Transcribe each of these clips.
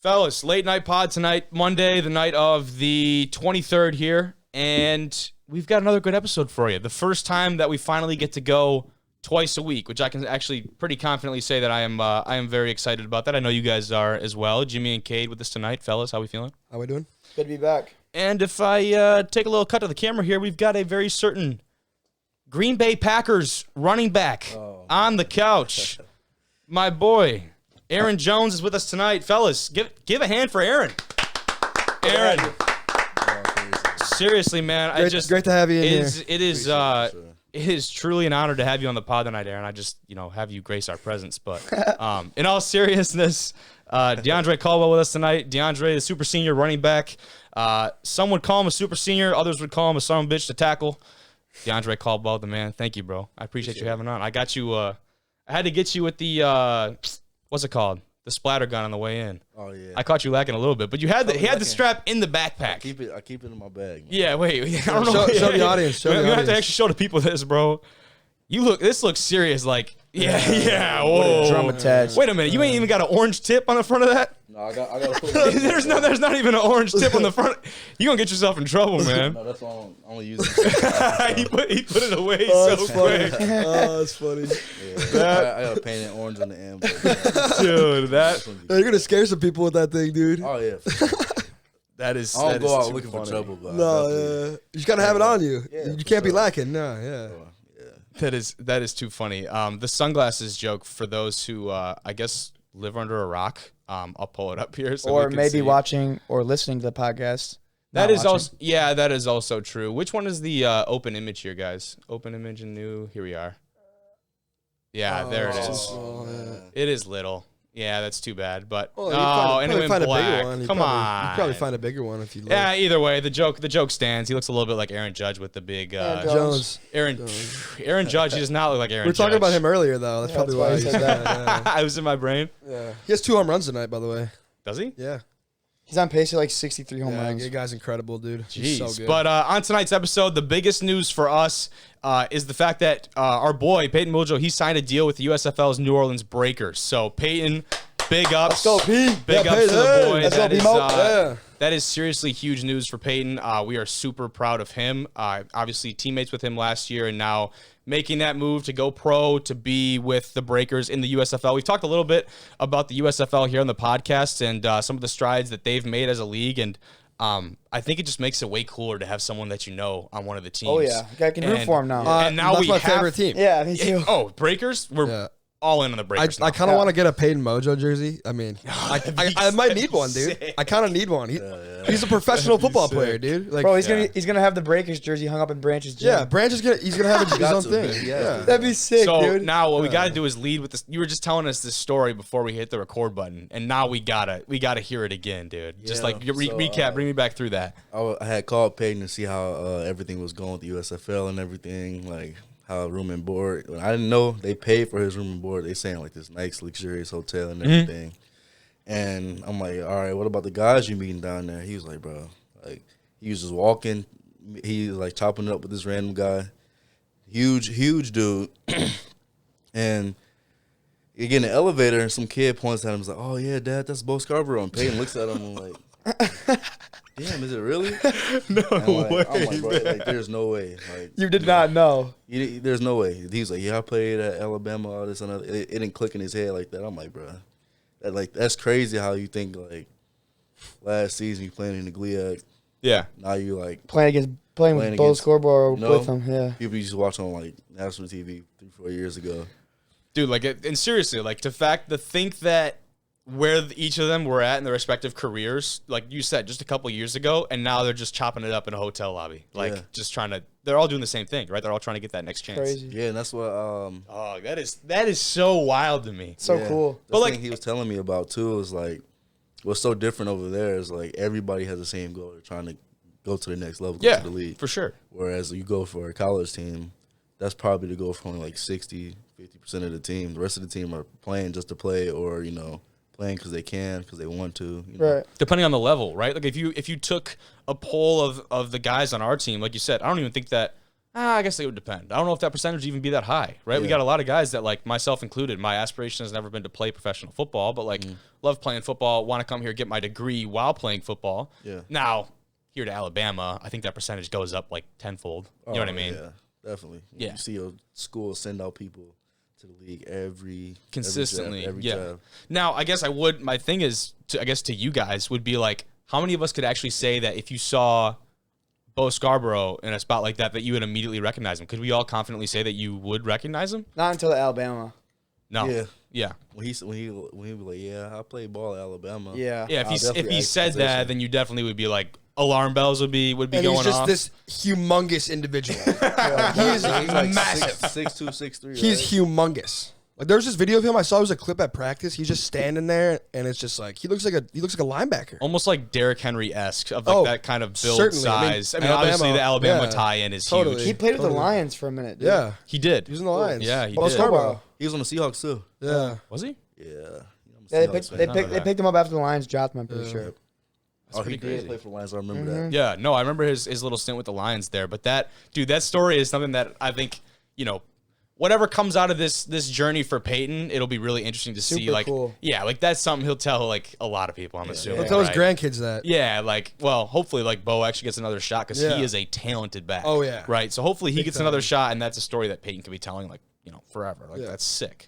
Fellas, late night pod tonight, Monday, the night of the 23rd here, and we've got another good episode for you. The first time that we finally get to go twice a week, which I can actually pretty confidently say that I am very excited about that. I know you guys are as well. Jimmy and Cade with us tonight. Fellas, how we feeling? How we doing? Good to be back. And if I take a little cut to the camera here, we've got a very certain Green Bay Packers running back on the couch. My boy, Aaron Jones is with us tonight. Fellas, give a hand for Aaron. Aaron. Seriously, man. Great to have you in here. It is truly an honor to have you on the pod tonight, Aaron. I just, have you grace our presence. But in all seriousness, DeAndre Caldwell with us tonight. DeAndre, the super senior running back. Some would call him a super senior. Others would call him a son of a bitch to tackle. DeAndre Caldwell, the man. Thank you, bro. I appreciate you having on. I got you. I had to get you with the what's it called? The splatter gun on the way in. Oh yeah. I caught you lacking a little bit, but you had he had the strap in the backpack. I keep it in my bag. Man. Yeah, wait. I don't know. Show the audience. You have to actually show the people this, bro. This looks serious. Like, yeah. Whoa. Drum attached. Wait a minute. You ain't even got an orange tip on the front of that? No, I got. There's not even an orange tip on the front. You gonna get yourself in trouble, man. No, that's why I'm only using it. he put it away so quick. Oh, that's funny. Yeah, I got to paint it orange on the end. Dude, you're gonna scare some people with that thing, dude. Oh yeah. That is. I don't go out too looking funny. for trouble. But No, you just gotta have it on you. Yeah, you can't be lacking. No, yeah. That is too funny. The sunglasses joke for those who I guess live under a rock. I'll pull it up here so or we can maybe see. watching or listening to the podcast. That is also true. Which one is the open image here, guys? Open image and new. Here we are. Yeah, there it is. It is little. Yeah, that's too bad. But and it went black. Come on. You probably find a bigger one if you look. Yeah, either way, the joke stands. He looks a little bit like Aaron Judge with the big Jones. Aaron Judge. He does not look like Aaron. We were Judge. talking about him earlier, though. That's probably why he said that. Yeah. I was in my brain. Yeah, he has 2 home runs tonight, by the way. Does he? Yeah. He's on pace for like 63 home runs. The guy's incredible, dude. Jeez. He's so good. But on tonight's episode, the biggest news for us is the fact that our boy, Payton Muljo, he signed a deal with the USFL's New Orleans Breakers. So, Payton, big ups. Let's go, P. Big ups to the boy. Let's go, P-Mo. That is seriously huge news for Payton. We are super proud of him. Obviously, teammates with him last year, and now making that move to go pro, to be with the Breakers in the USFL. We've talked a little bit about the USFL here on the podcast and some of the strides that they've made as a league, and I think it just makes it way cooler to have someone that you know on one of the teams. Oh, yeah. I can root for him now. And now that's my favorite team. Yeah, me too. Oh, Breakers? We're all in on the Breakers now. I kind of want to get a Payton Muljo jersey. I mean, I might need one, dude. Sick. I kind of need one. He's a professional football player, dude. Like, Bro, he's gonna have the Breakers jersey hung up in Branch's gym. yeah, Branch is he's gonna have his own thing. Yeah. That'd be sick, So dude. now what we got to do is lead with this. You were just telling us this story before we hit the record button, and now we gotta hear it again, dude. Just like recap, bring me back through that. I had called Payton to see how everything was going with the USFL and everything, like how room and board. I didn't know they paid for his room and board. They saying like this nice, luxurious hotel and everything. And I'm like, all right, what about the guys you meeting down there? He was like, bro, like he was just walking. He was like chopping it up with this random guy, huge dude. And you get in the elevator and some kid points at him. He's like, oh yeah, Dad, that's Bo Scarborough. And Payton looks at him and like, damn, is it really? No way. I'm like, bro, like, there's no way. Like, You did not know. there's no way. He was like, yeah, I played at Alabama, all this and other. It didn't click in his head like that. I'm like, bro, that's crazy how you think like last season you playing in the GLIAC. Yeah. Now you like Playing with Bo Scarborough with him. Yeah. People used to watch on like national TV 3-4 years ago. Dude, like, and seriously, like, to think that where each of them were at in their respective careers, like you said, just a couple years ago, and now they're just chopping it up in a hotel lobby. Like, just trying to, they're all doing the same thing, right? They're all trying to get that next chance. Crazy. Yeah, and that's what Oh, that is so wild to me. So cool. But like he was telling me about too is like what's so different over there is like everybody has the same goal. They're trying to go to the next level, go to the league. For sure. Whereas you go for a college team, that's probably to go for only like 60, 50% of the team. The rest of the team are playing just to play or, playing because they can, because they want to. Right. Depending on the level, right? Like if you took a poll of the guys on our team, like you said, I don't even think that I guess it would depend. I don't know if that percentage would even be that high, right? Yeah. We got a lot of guys that, like myself included, my aspiration has never been to play professional football, but like love playing football, want to come here, get my degree while playing football. Yeah. Now, here to Alabama, I think that percentage goes up like tenfold. You know what I mean? Yeah, definitely. You see your school send out people to the league consistently. Every job. Now, I guess my thing is, to you guys would be like, how many of us could actually say that if you saw Bo Scarborough in a spot like that you would immediately recognize him? Could we all confidently say that you would recognize him? Not until Alabama. No. Yeah. When he was like, yeah, I played ball at Alabama. Yeah. Yeah. If he said that, then you definitely would be like, alarm bells would be going off. He's just this humongous individual. He is like massive. 6'2", 6'3". He's humongous. Like there's this video of him I saw. It was a clip at practice. He's just standing there, and it's just like he looks like a linebacker, almost like Derrick Henry-esque of like that kind of build size. I mean obviously the Alabama tie-in is huge. He played with the Lions for a minute. Dude. Yeah, he did. He was in the Lions. Yeah, he did. He was on the Seahawks too. Yeah, was he? Yeah. They picked him up after the Lions dropped him. I'm pretty sure. He did play for the Lions. I remember that. Yeah, no, I remember his little stint with the Lions there. But that story is something that I think, whatever comes out of this journey for Payton, it'll be really interesting to see. Like, cool. Yeah, like that's something he'll tell like a lot of people. I'm assuming. He'll tell his grandkids that. Yeah, like hopefully like Bo actually gets another shot because he is a talented back. Oh yeah, right. So hopefully he gets another shot, and that's a story that Payton can be telling like forever. Like that's sick.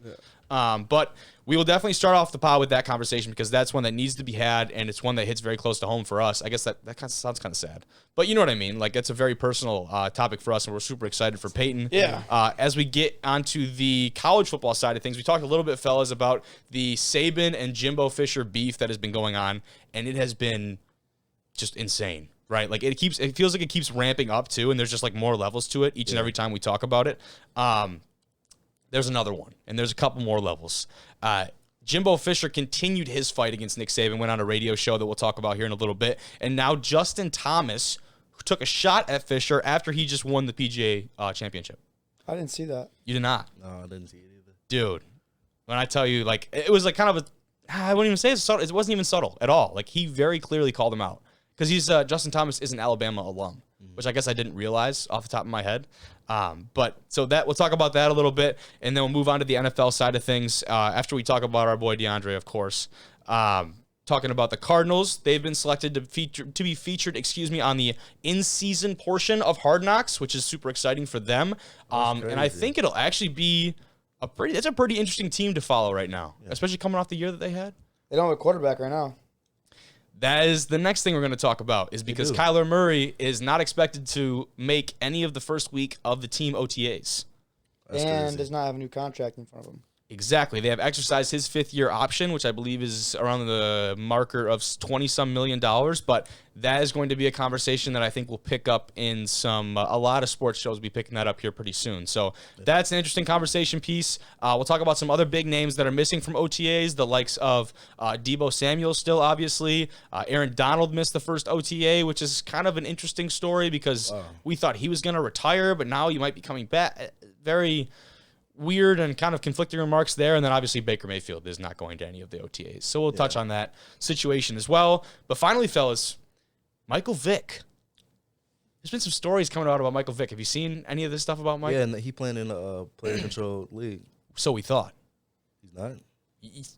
Yeah. But we will definitely start off the pod with that conversation because that's one that needs to be had, and it's one that hits very close to home for us. I guess that kind of sounds kind of sad, but you know what I mean. Like it's a very personal topic for us, and we're super excited for Payton. Yeah. As we get onto the college football side of things, we talked a little bit, fellas, about the Saban and Jimbo Fisher beef that has been going on, and it has been just insane. Right, like it feels like it keeps ramping up too, and there's just like more levels to it each and every time we talk about it. There's another one, and there's a couple more levels. Jimbo Fisher continued his fight against Nick Saban, went on a radio show that we'll talk about here in a little bit, and now Justin Thomas took a shot at Fisher after he just won the PGA championship. I didn't see that. You did not? No, I didn't see it either. Dude, when I tell you, like, it was like kind of I wouldn't even say it's subtle. It wasn't even subtle at all. Like, he very clearly called him out. Because Justin Thomas is an Alabama alum, which I guess I didn't realize off the top of my head. But so that we'll talk about that a little bit, and then we'll move on to the NFL side of things after we talk about our boy DeAndre, of course. Talking about the Cardinals, they've been selected to be featured on the in-season portion of Hard Knocks, which is super exciting for them. And I think it'll actually be a pretty interesting team to follow right now, especially coming off the year that they had. They don't have a quarterback right now. That is the next thing we're going to talk about, is because Kyler Murray is not expected to make any of the first week of the team OTAs. And does not have a new contract in front of him. Exactly. They have exercised his fifth-year option, which I believe is around the marker of $20-some million. But that is going to be a conversation that I think we'll pick up in a lot of sports shows will be picking that up here pretty soon. So that's an interesting conversation piece. We'll talk about some other big names that are missing from OTAs, the likes of Deebo Samuel still, obviously. Aaron Donald missed the first OTA, which is kind of an interesting story because we thought he was going to retire, but now he might be coming back. Very weird and kind of conflicting remarks there. And then obviously Baker Mayfield is not going to any of the OTAs. So we'll touch on that situation as well. But finally, fellas, Michael Vick. There's been some stories coming out about Michael Vick. Have you seen any of this stuff about Mike? Yeah, and he playing in a player-controlled league. So we thought. He's not?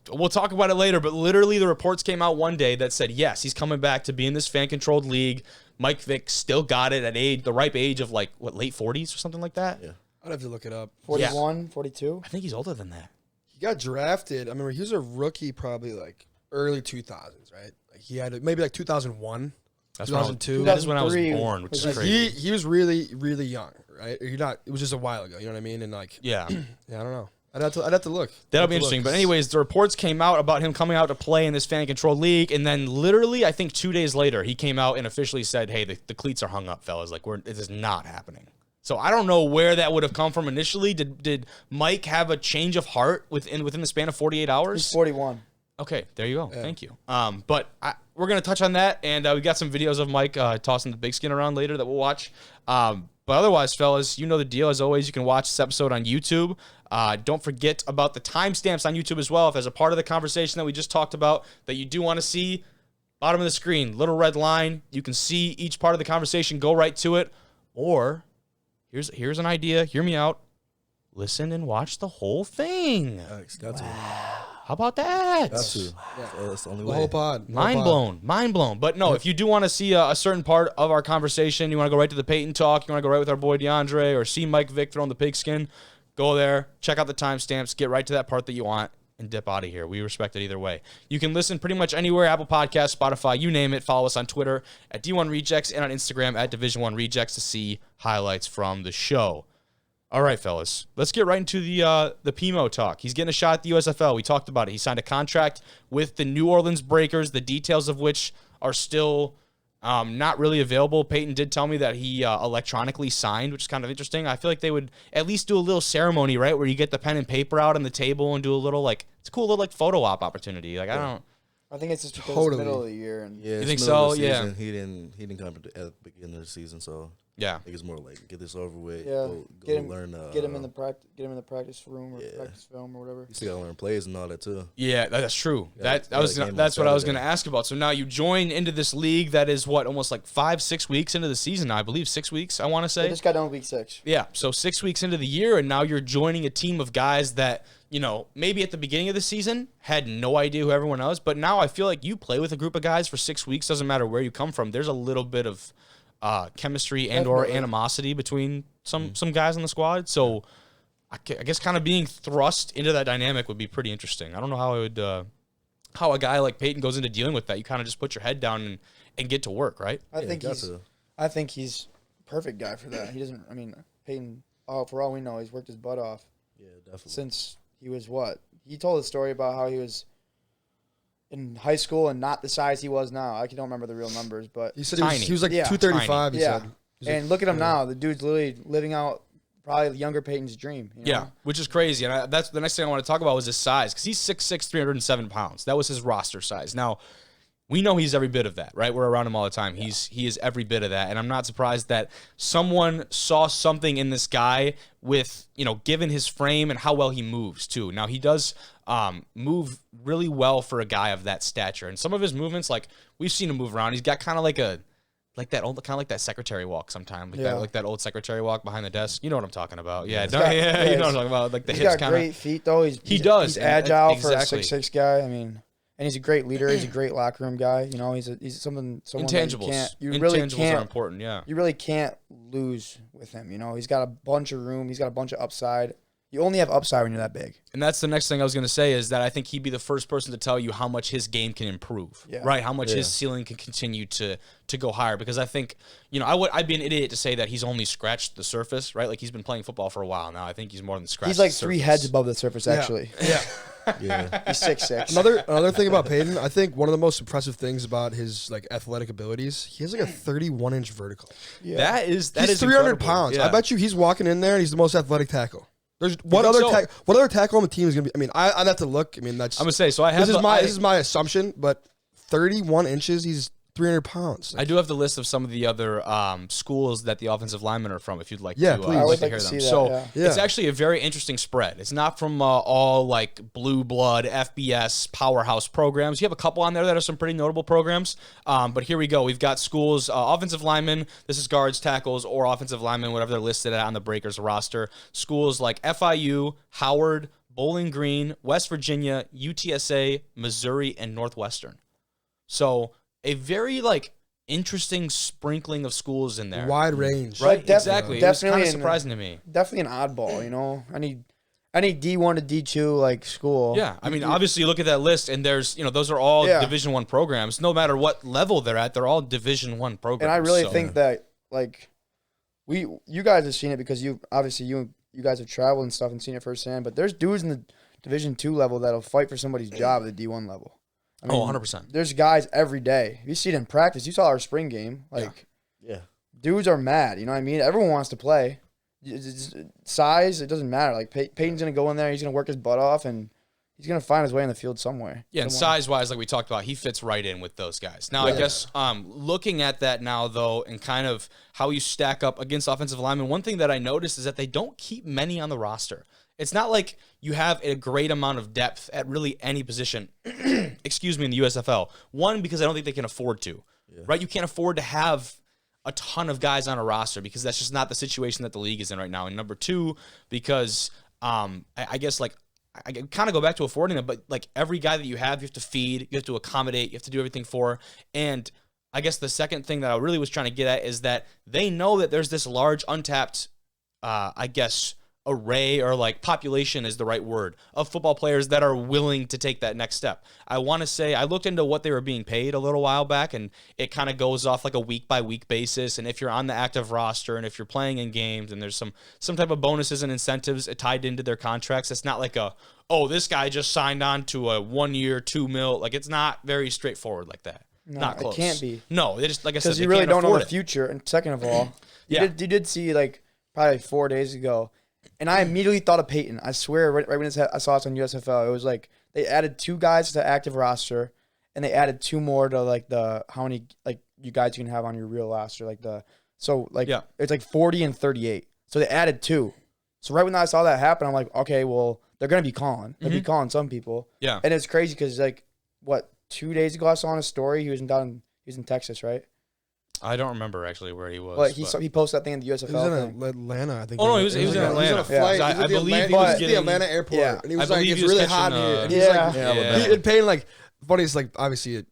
We'll talk about it later, but literally the reports came out one day that said, yes, he's coming back to be in this fan-controlled league. Mike Vick still got it at the ripe age of late 40s or something like that? Yeah. I'd have to look it up. 41, 42? I think he's older than that. He got drafted. I remember he was a rookie probably like early 2000s, right? Like he had maybe like 2001, That's 2002. That is when I was born, which is crazy. He was really, really young, right? It was just a while ago, you know what I mean? And like, yeah, I don't know. I'd have to look. That'll be interesting. But anyways, the reports came out about him coming out to play in this fan-controlled league, and then literally, I think 2 days later, he came out and officially said, hey, the cleats are hung up, fellas. Like, this is not happening. So I don't know where that would have come from initially. Did Mike have a change of heart within the span of 48 hours? He's 41. Okay, there you go. Yeah. Thank you. But we're going to touch on that, and we got some videos of Mike tossing the big skin around later that we'll watch. But otherwise, fellas, you know the deal. As always, you can watch this episode on YouTube. Don't forget about the timestamps on YouTube as well. If there's a part of the conversation that we just talked about that you do want to see, bottom of the screen, little red line. You can see each part of the conversation, go right to it, or here's an idea. Hear me out. Listen and watch the whole thing. Got to. How about that? Got to. That's the only The way. whole pod. Mind blown. But no, if you do want to see a certain part of our conversation, you want to go right to the Payton talk, you want to go right with our boy DeAndre, or see Mike Vick throwing the pigskin, go there, check out the timestamps, get right to that part that you want, and dip out of here. We respect it either way. You can listen pretty much anywhere, Apple Podcasts, Spotify, you name it. Follow us on Twitter at D1 Rejects and on Instagram at Division 1 Rejects to see highlights from the show. All right, fellas, let's get right into the Pimo talk. He's getting a shot at the USFL. We talked about it. He signed a contract with the New Orleans Breakers, the details of which are still not really available. Payton did tell me that he electronically signed, which is kind of interesting. I feel like they would at least do a little ceremony, right, where you get the pen and paper out on the table and do a little, like, it's a cool little, like, photo op opportunity. Like, I think it's just because it's the middle of the year. And Yeah, You think it's middle so? of the Yeah. season. He didn't come at the beginning of the season, so yeah. I think it's more like get this over with. Yeah, Go learn. get him in the practice room or practice film or whatever. You still gotta learn plays and all that too. Yeah, that's true. Yeah, That's what I was going to ask about. So now you join into this league that is what, almost like 5-6 weeks into the season now, I believe 6 weeks, I want to say. They just got done week 6. Yeah, so 6 weeks into the year, and now you're joining a team of guys that, you know, maybe at the beginning of the season had no idea who everyone was, but now I feel like you play with a group of guys for 6 weeks, doesn't matter where you come from. There's a little bit of chemistry and or animosity between some guys on the squad. So I guess kind of being thrust into that dynamic would be pretty interesting. I don't know how I would how a guy like Payton goes into dealing with that. You kind of just put your head down and get to work, right? I think he's perfect guy for that. He doesn't. I mean, Payton. For all we know, he's worked his butt off. Yeah, definitely. Since he was what? He told a story about how he was in high school and not the size he was now. I don't remember the real numbers, but He said he was like 235. He said. And look at him now. The dude's literally living out probably the younger Payton's dream. You know? Yeah, which is crazy. And that's the next thing I want to talk about was his size, because he's 6'6", 307 pounds. That was his roster size. Now, we know he's every bit of that, right? We're around him all the time. He is every bit of that. And I'm not surprised that someone saw something in this guy with, you know, given his frame and how well he moves too. Now, he does move really well for a guy of that stature. And some of his movements, like, we've seen him move around. He's got kind of like that secretary walk sometimes, like that old secretary walk behind the desk. You know what I'm talking about? Yeah, you know what I'm talking about. Like the hips kind of. He's got great feet though. He's agile for a 6'6" guy. I mean, and he's a great leader. He's a great locker room guy. You know, he's someone intangibles. Intangibles are important. Yeah, you really can't lose with him. You know, he's got a bunch of room. He's got a bunch of upside. You only have upside when you're that big. And that's the next thing I was going to say is that I think he'd be the first person to tell you how much his game can improve, right? How much his ceiling can continue to go higher. Because I think, you know, I'd be an idiot to say that he's only scratched the surface, right? Like, he's been playing football for a while now. I think he's more than scratched He's like the three surface. heads above the surface, actually. Yeah. He's 6'6". Another thing about Payton, I think one of the most impressive things about his like athletic abilities, he has like a 31-inch vertical. Yeah. That He's is 300 incredible. pounds. Yeah. I bet you he's walking in there and he's the most athletic tackle. There's what other tackle on the team is gonna be? I mean, I'd have to look. I mean, that's. I'm gonna say so. I have this is my assumption, but 31 inches. He's 300 pounds. I do have the list of some of the other schools that the offensive linemen are from, if you'd like Yeah, to, please. I would to like hear to them. see that, So yeah. it's actually a very interesting spread. It's not from all like blue blood FBS powerhouse programs. You have a couple on there that are some pretty notable programs. But here we go. We've got schools, offensive linemen. This is guards, tackles, or offensive linemen, whatever they're listed at on the Breakers roster. Schools like FIU, Howard, Bowling Green, West Virginia, UTSA, Missouri, and Northwestern. So a very interesting sprinkling of schools in there. Wide range. Right, Definitely, exactly. It was kind of surprising to me. Definitely an oddball, you know. Any D1 to D2 like school. Yeah, I mean, obviously you look at that list, and there's, those are all Division I programs. No matter what level they're at, they're all Division I programs. And I really think that you guys have seen it because you guys have traveled and stuff and seen it firsthand. But there's dudes in the Division II level that'll fight for somebody's job at the D1 level. I mean, 100%. There's guys every day. You see it in practice. You saw our spring game. Dudes are mad. You know what I mean? Everyone wants to play. Size, it doesn't matter. Like Payton's gonna go in there. He's gonna work his butt off, and he's gonna find his way in the field somewhere. Yeah, and size-wise, like we talked about, he fits right in with those guys. Now, I guess looking at that now, though, and kind of how you stack up against offensive linemen, one thing that I noticed is that they don't keep many on the roster. It's not like you have a great amount of depth at really any position, in the USFL. One, because I don't think they can afford to, right? You can't afford to have a ton of guys on a roster because that's just not the situation that the league is in right now. And number two, because I guess like I kind of go back to affording them, but like every guy that you have to feed, you have to accommodate, you have to do everything for. And I guess the second thing that I really was trying to get at is that they know that there's this large untapped, I guess, array or like population is the right word of football players that are willing to take that next step. I want to say I looked into what they were being paid a little while back, and it kind of goes off like a week by week basis. And if you're on the active roster and if you're playing in games and there's some type of bonuses and incentives tied into their contracts, it's not like this guy just signed on to a 1 year, $2 million. Like it's not very straightforward like that. No, not close. It can't be. No, they just like I said, because you really don't know the it. future. And second of all, Yeah. you did see like probably 4 days ago. And I immediately thought of Payton. I swear, right when I saw it on USFL, it was like they added 2 guys to the active roster, and they added 2 more to like how many like you guys can have on your real roster, it's like 40 and 38. So they added 2. So right when I saw that happen, I'm like, okay, well they're gonna be calling. They'll be calling some people. Yeah. And it's crazy because like 2 days ago I saw on a story he was in Texas, right? I don't remember actually where he was. But he posted that thing in the USFL. He was thing. in Atlanta, I think. Oh no, he was in Atlanta. He was on a flight. Yeah. He was I at the believe Atlanta- he was at getting the Atlanta airport, Yeah. and he was I like, believe "It's he was really catching, hot here." And he's yeah. like, Yeah. and Payton, like, funny is like obviously a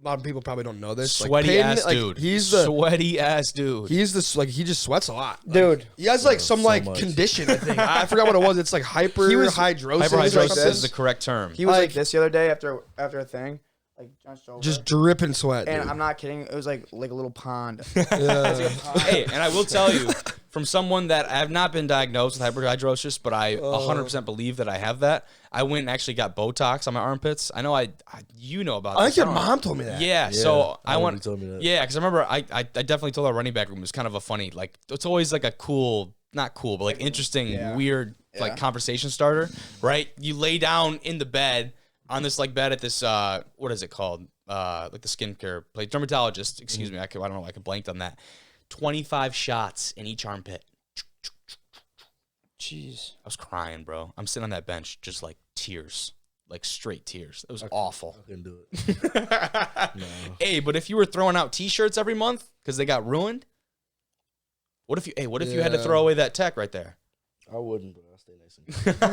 lot of people probably don't know this. Sweaty like, Payton, ass like, dude. He's the sweaty ass dude. He's this like he just sweats a lot, Dude. He has like some so like much. condition. I think I forgot what it was. It's like hyperhidrosis. Hyperhidrosis is the correct term. He was like Like- this the other day after a thing, like junched over. Just dripping sweat. and dude. I'm not kidding. It was like a little pond. Yeah. Hey, and I will tell you, from someone that I have not been diagnosed with hyperhidrosis, but I 100% believe that I have that. I went and actually got Botox on my armpits. I know you know about I this. think your don't know. mom told me that. Yeah, Yeah, so I I remember want. you told me that. Yeah, because I remember I definitely told our running back room it was kind of a funny, like it's always like a cool, not cool, but like interesting, weird like conversation starter, right? You lay down in the bed on this like bed at this what is it called? Like the skincare place, dermatologist. Excuse me, I don't know. I could blanked on that. 25 shots in each armpit. Jeez. I was crying, bro. I'm sitting on that bench, just like tears, like straight tears. It was awful. I couldn't do it. No. Hey, but if you were throwing out T-shirts every month because they got ruined, what if you had to Yeah. throw away that tech right there? I wouldn't, bro. I stay nice and cool.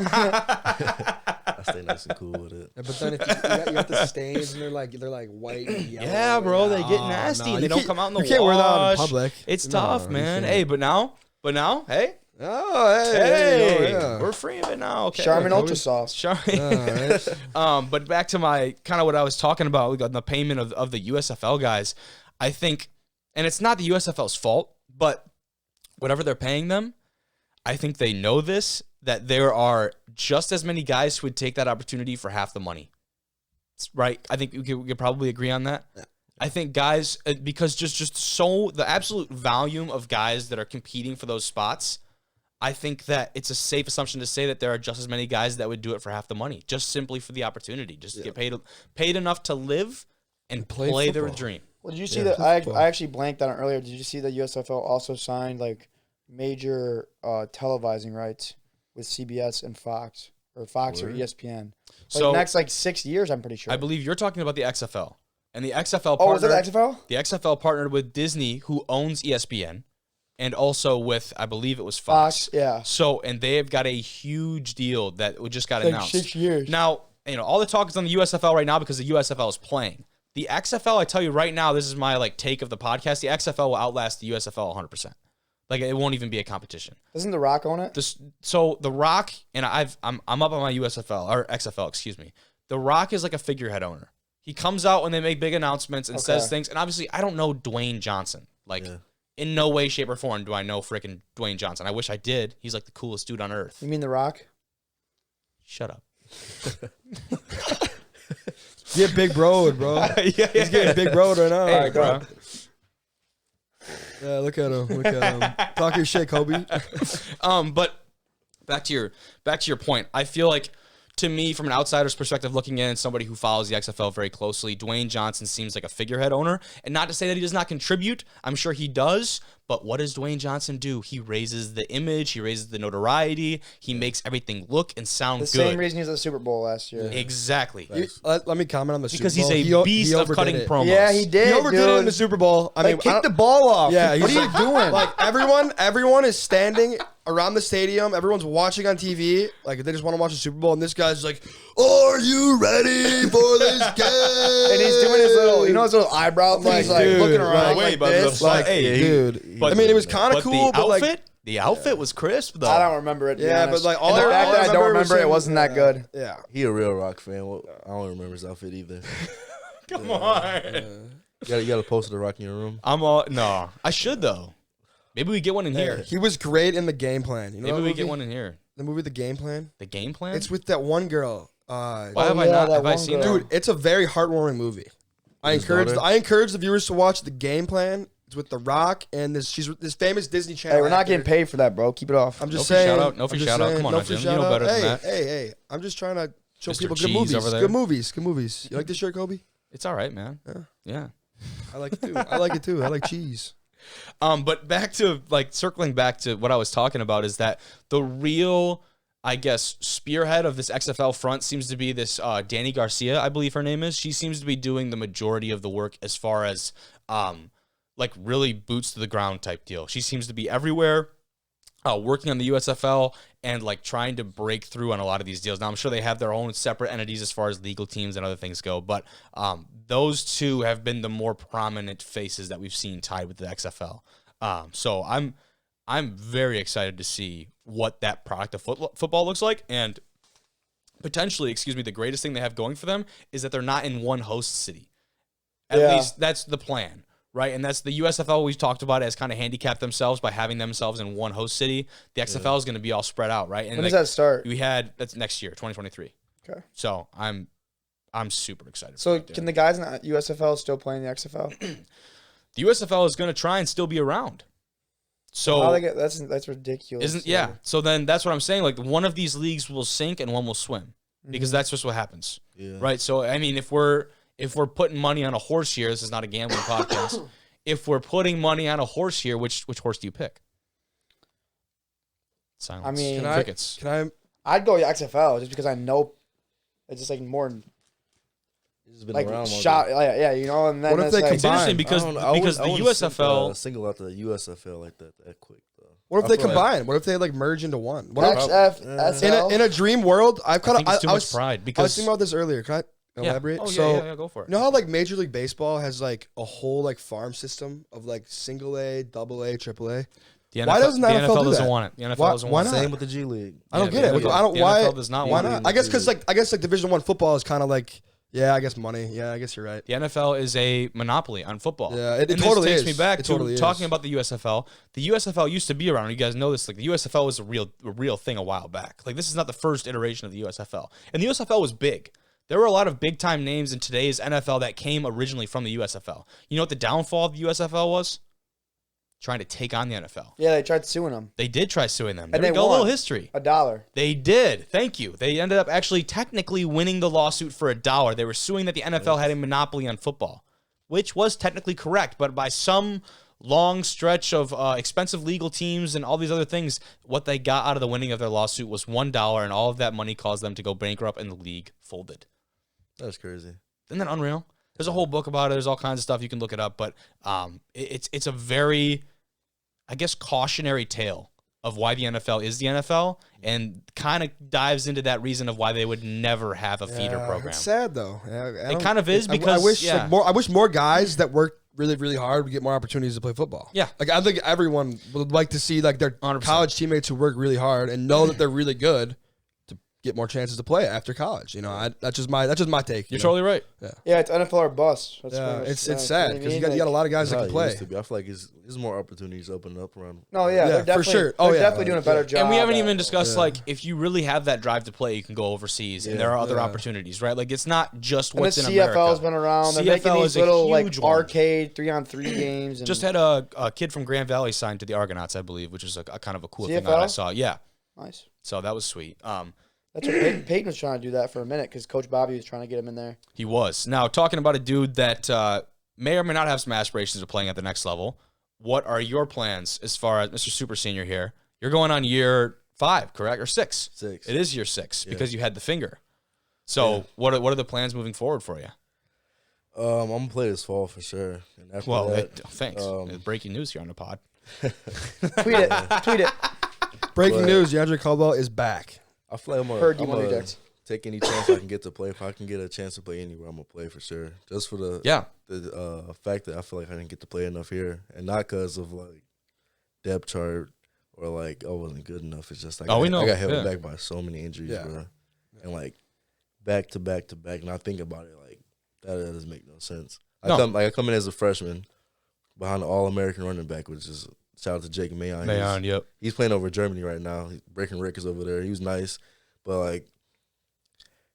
I stay nice and cool with it. Yeah, but then if you got the stains and they're like white and yellow. Yeah, bro, they get Oh, nasty no, and you they don't can't- come out in the You can't wear that out in wash. public. It's No, tough, you man. can't. Hey, but now, hey, Oh, hey, oh, yeah. we're free of it now. Okay, Charmin Kobe. Ultra Sauce. All right. But back to my kind of what I was talking about on the payment of the USFL guys. I think, and it's not the USFL's fault, but whatever they're paying them, I think they know this, that there are just as many guys who would take that opportunity for half the money. Right? I think we could probably agree on that. Yeah. I think guys, because just so the absolute volume of guys that are competing for those spots, I think that it's a safe assumption to say that there are just as many guys that would do it for half the money, just simply for the opportunity, just to get paid enough to live and play play their football. dream. Well, did you see Yeah, that? football. I actually blanked on it earlier. Did you see that USFL also signed like major televising rights with CBS and Fox or ESPN? So Next like 6 years, I'm pretty sure. I believe you're talking about the XFL. And the XFL Oh, was it partnered, the XFL? the XFL partnered with Disney, who owns ESPN, and also with, I believe it was Fox. Yeah. So, and they have got a huge deal that just got Like announced. 6 years. Now, all the talk is on the USFL right now because the USFL is playing. The XFL, I tell you right now, this is my like take of the podcast. The XFL will outlast the USFL 100%. Like it won't even be a competition. Doesn't The Rock own it? So The Rock, and I'm up on my USFL or XFL, excuse me. The Rock is like a figurehead owner. He comes out when they make big announcements and says things. And obviously, I don't know Dwayne Johnson. Like, in no way, shape, or form do I know freaking Dwayne Johnson. I wish I did. He's like the coolest dude on earth. You mean The Rock? Shut up. Get big broad, bro. He's getting big broad right now. Hey, bro. Yeah, look at him. Look at him. Talk your shit, Kobe. But back to your point. I feel like to me, from an outsider's perspective looking in, somebody who follows the XFL very closely, Dwayne Johnson seems like a figurehead owner. And not to say that he does not contribute. I'm sure he does. But what does Dwayne Johnson do? He raises the image. He raises the notoriety. He makes everything look and sound good. The same reason he was at the Super Bowl last year. Exactly. Let me comment on the Super Bowl. Because he's a beast of cutting promos. Yeah, he did. He overdid it in the Super Bowl. I mean, kick the ball off. Yeah, what are you doing? Like everyone is standing around the stadium. Everyone's watching on TV. Like they just want to watch the Super Bowl, and this guy's like, "Are you ready for this game?" And he's doing his little, his little eyebrow thing. He's like dude, looking around wait, like but this. hey, dude. but- I mean, it was kind of cool, the but outfit, like, the outfit was crisp though. I don't remember it. Yeah, but like all and the fact that I don't was remember it him- wasn't that good. Yeah. He a real rock fan. Well, I don't remember his outfit either. Come on. You got a poster of the Rock in your room. No. I should though. Maybe we get one in here. He was great in The Game Plan. You know Maybe that we movie? get one in here. The movie The Game Plan. The Game Plan. It's with that one girl. Why have Oh, I yeah, not? that Have I one seen girl. that? Dude, it's a very heartwarming movie. I His encourage daughter? the viewers to watch The Game Plan. It's with The Rock and this famous Disney Channel. Hey, we're not actor. getting paid for that, bro. Keep it off. I'm just No free saying. shout out. No free I'm just shout out. saying, Come on no now, free Jim. You know shout out. better than Hey, that. hey. I'm just trying to show Mr. people good Cheese movies. over there. Good movies. Good movies. You like this shirt, Kobe? It's all right, man. Yeah. I like it too. I like it too. I like cheese. But back to circling back to what I was talking about is that the real, I guess, spearhead of this XFL front seems to be this Danny Garcia, I believe her name is. She seems to be doing the majority of the work as far as really boots to the ground type deal. She seems to be everywhere, working on the USFL and trying to break through on a lot of these deals. Now I'm sure they have their own separate entities as far as legal teams and other things go, but those two have been the more prominent faces that we've seen tied with the XFL. So I'm very excited to see what that product of football looks like, and potentially, the greatest thing they have going for them is that they're not in one host city. At least that's the plan, right? And that's the USFL. We've talked about it as kind of handicapped themselves by having themselves in one host city. The XFL is going to be all spread out, right? And When does that start? That's next year, 2023. Okay. So I'm super excited. So for it, can the guys in the USFL still play in the XFL? the USFL is going to try and still be around. So How they get, that's ridiculous. So then that's what I'm saying. One of these leagues will sink and one will swim because that's just what happens, right? So I mean, if we're putting money on a horse here, this is not a gambling podcast. If we're putting money on a horse here, which horse do you pick? Silence. I mean, crickets. I'd go XFL just because I know it's just more He's been around longer. shot. Yeah, and then What if they It's combine? interesting because the USFL. Single out the USFL like that quick though. What if they combine? What if they merge into one? XFL. In a dream world, I think it's too much pride I was because thinking about this earlier. Can I elaborate? Oh, So, yeah, go for it. you know how Major League Baseball has a whole farm system of single A, double A, triple A? Why doesn't the NFL do doesn't that? want it. The NFL doesn't Why want not? it. Same with the G League. I don't get it. the I don't. NFL Why? does not Why want not? it. I guess because Division I football is kind of yeah, I guess money. Yeah, I guess you're right. The NFL is a monopoly on football. Yeah, it and totally this is. takes me back It to totally talking is. about the USFL. The USFL used to be around. You guys know this. The USFL was a real thing a while back. This is not the first iteration of the USFL. And the USFL was big. There were a lot of big time names in today's NFL that came originally from the USFL. You know what the downfall of the USFL was? Trying to take on the NFL. Yeah, they tried suing them. They did try suing them. And There we they go, a little won. history. $1. They did. Thank you. They ended up actually technically winning the lawsuit for $1. They were suing that the NFL had a monopoly on football, which was technically correct. But by some long stretch of expensive legal teams and all these other things, what they got out of the winning of their lawsuit was $1, and all of that money caused them to go bankrupt and the league folded. That's crazy. Isn't that unreal? There's a whole book about it. There's all kinds of stuff. You can look it up. But it's a very, I guess, cautionary tale of why the NFL is the NFL, and kind of dives into that reason of why they would never have a feeder program. It's sad though. It kind of is because I wish I wish more guys that work really, really hard would get more opportunities to play football. Yeah. I think everyone would like to see their 100%. college teammates who work really hard and know that they're really good to get more chances to play after college. That's just my take. You're totally right. Yeah, it's NFL or bust. That's Yeah, pretty much- it's sad because you got a lot of guys that can play. I feel like there's more opportunities opening up around. No, Yeah, they're for definitely, sure. They're Yeah. definitely doing a better job. And we haven't at even it. discussed if you really have that drive to play, you can go overseas, and there are other opportunities, right? It's not just And the what's in CFL's America. been around. They're CFL making is these a little huge one. arcade 3-on-3 games. And Just had a kid from Grand Valley signed to the Argonauts, I believe, which is a kind of a cool thing that CFL? I saw. Yeah, nice. so that was sweet. That's what Payton was trying to do that for a minute because Coach Bobby was trying to get him in there. He was. Now, talking about a dude that may or may not have some aspirations of playing at the next level, what are your plans as far as Mr. Super Senior here? You're going on year 5, correct? Or 6? 6. It is year 6 because you had the finger. So what are the plans moving forward for you? I'm going to play this fall for sure. And after Thanks. Breaking news here on the pod. Tweet it. Breaking news: DeAndre Caldwell is back. I feel like Heard I'm you gonna reject. take any chance I can get to play. If I can get a chance to play anywhere, I'm gonna play for sure. Just for the fact that I feel like I didn't get to play enough here, and not because of like depth chart or like I wasn't good enough. It's just like I got held back by so many injuries, bro, and like back to back to back. And I think about it like that doesn't make no sense. I come in as a freshman behind the All-American running back, which is shout out to Jake Mayon. Yep. He's playing over Germany right now. He's breaking records over there. He was nice, but like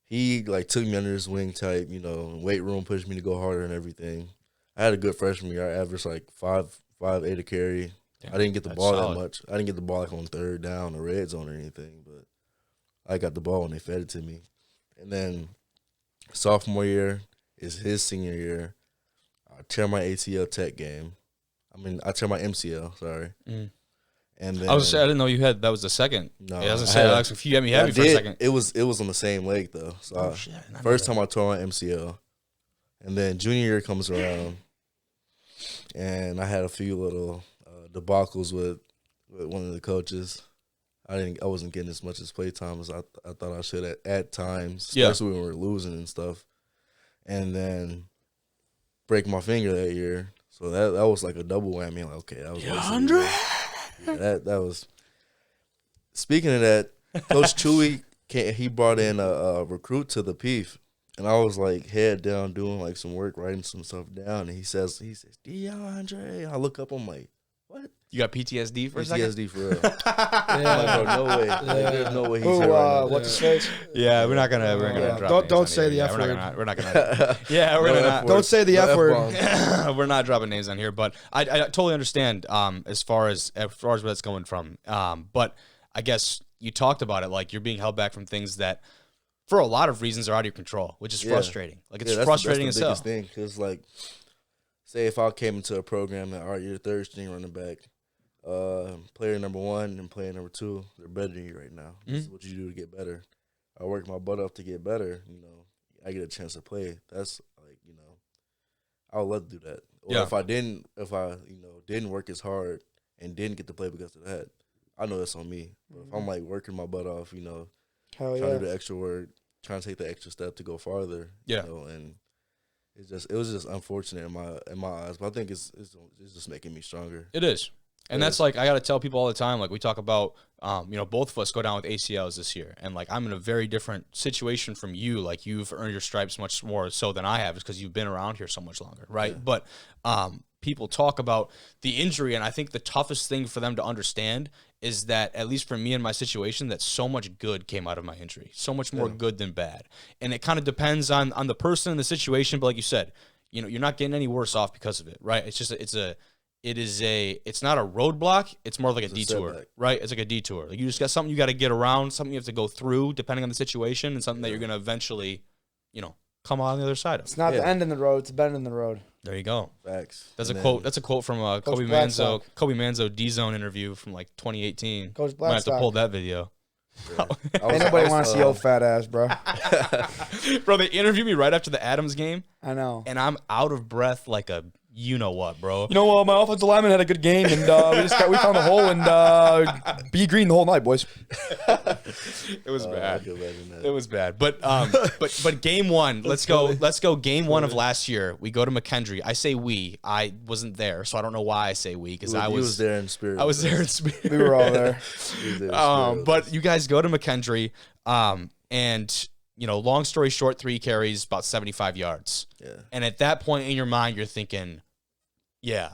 he like took me under his wing type, weight room, pushed me to go harder and everything. I had a good freshman year. I averaged like 5.8 a carry. Damn, I didn't get the ball that much. I didn't get the ball like on third down or red zone or anything, but I got the ball when they fed it to me. And then sophomore year is his senior year. I tear my ACL tech game. I tear my MCL, sorry. And then I didn't know you had that was the second. No, I was gonna say you had me heavy for a second. It was on the same leg though. So first time I tore my MCL, and then junior year comes around, and I had a few little debacles with one of the coaches. I wasn't getting as much as play time as I thought I should at times, especially when we were losing and stuff. And then break my finger that year. So that was like a double whammy. Like, okay, that was DeAndre. That was. Speaking of that, Coach Chewy he brought in a recruit to the PEEF, and I was like head down doing like some work, writing some stuff down, and he says DeAndre. I look up, I'm like, what? You got PTSD for a second? PTSD for real. I'm like, bro, no way. Like, there's no way he's here right now. What's his face? Yeah, we're not gonna drop. Don't say the F word. word. We're not gonna. Yeah, we're gonna. Don't say the F word. We're not dropping names on here, but I totally understand as far as where that's going from. But I guess you talked about it like you're being held back from things that, for a lot of reasons, are out of your control, which is frustrating. Like it's frustrating as hell. That's the biggest thing, because like, say if I came into a program that, all right, you're the third string running back. Player number 1 and player number 2, they're better than you right now. This is what you do to get better. I work my butt off to get better. I get a chance to play. That's like, I would love to do that. Or if I didn't work as hard and didn't get to play because of that, I know that's on me. But if I'm like working my butt off, trying to do the extra work, trying to take the extra step to go farther, and it was just unfortunate in my eyes. But I think it's just making me stronger. It is. And that's like, I got to tell people all the time, like we talk about, both of us go down with ACLs this year. And like, I'm in a very different situation from you. Like you've earned your stripes much more so than I have, because you've been around here so much longer. Right. Yeah. But people talk about the injury. And I think the toughest thing for them to understand is that, at least for me in my situation, that so much good came out of my injury, so much more good than bad. And it kind of depends on the person and the situation. But like you said, you're not getting any worse off because of it. Right. It's just, it's not a roadblock. It's more like a detour, right? It's like a detour. Like you just got something you got to get around, something you have to go through depending on the situation, and something that you're going to eventually, come out on the other side of. It's not the end in the road. It's a bend in the road. There you go. Facts. That's a quote. That's a quote from Kobe Manzo D-Zone interview from like 2018. Coach Blackstock. Might have to pull that video. Yeah. Ain't nobody want to see old fat ass, bro. Bro, they interviewed me right after the Adams game. I know. And I'm out of breath like a you-know-what, bro. My offensive lineman had a good game, and we found a hole, and be green the whole night, boys. It was bad. It was bad. But game one, let's go game one of last year. We go to McKendree. I say we. I wasn't there, so I don't know why I say we, because I was there in spirit. I was there in spirit. We were all there. But you guys go to McKendree, and long story short, 3 carries, about 75 yards. Yeah. And at that point in your mind, you're thinking, yeah,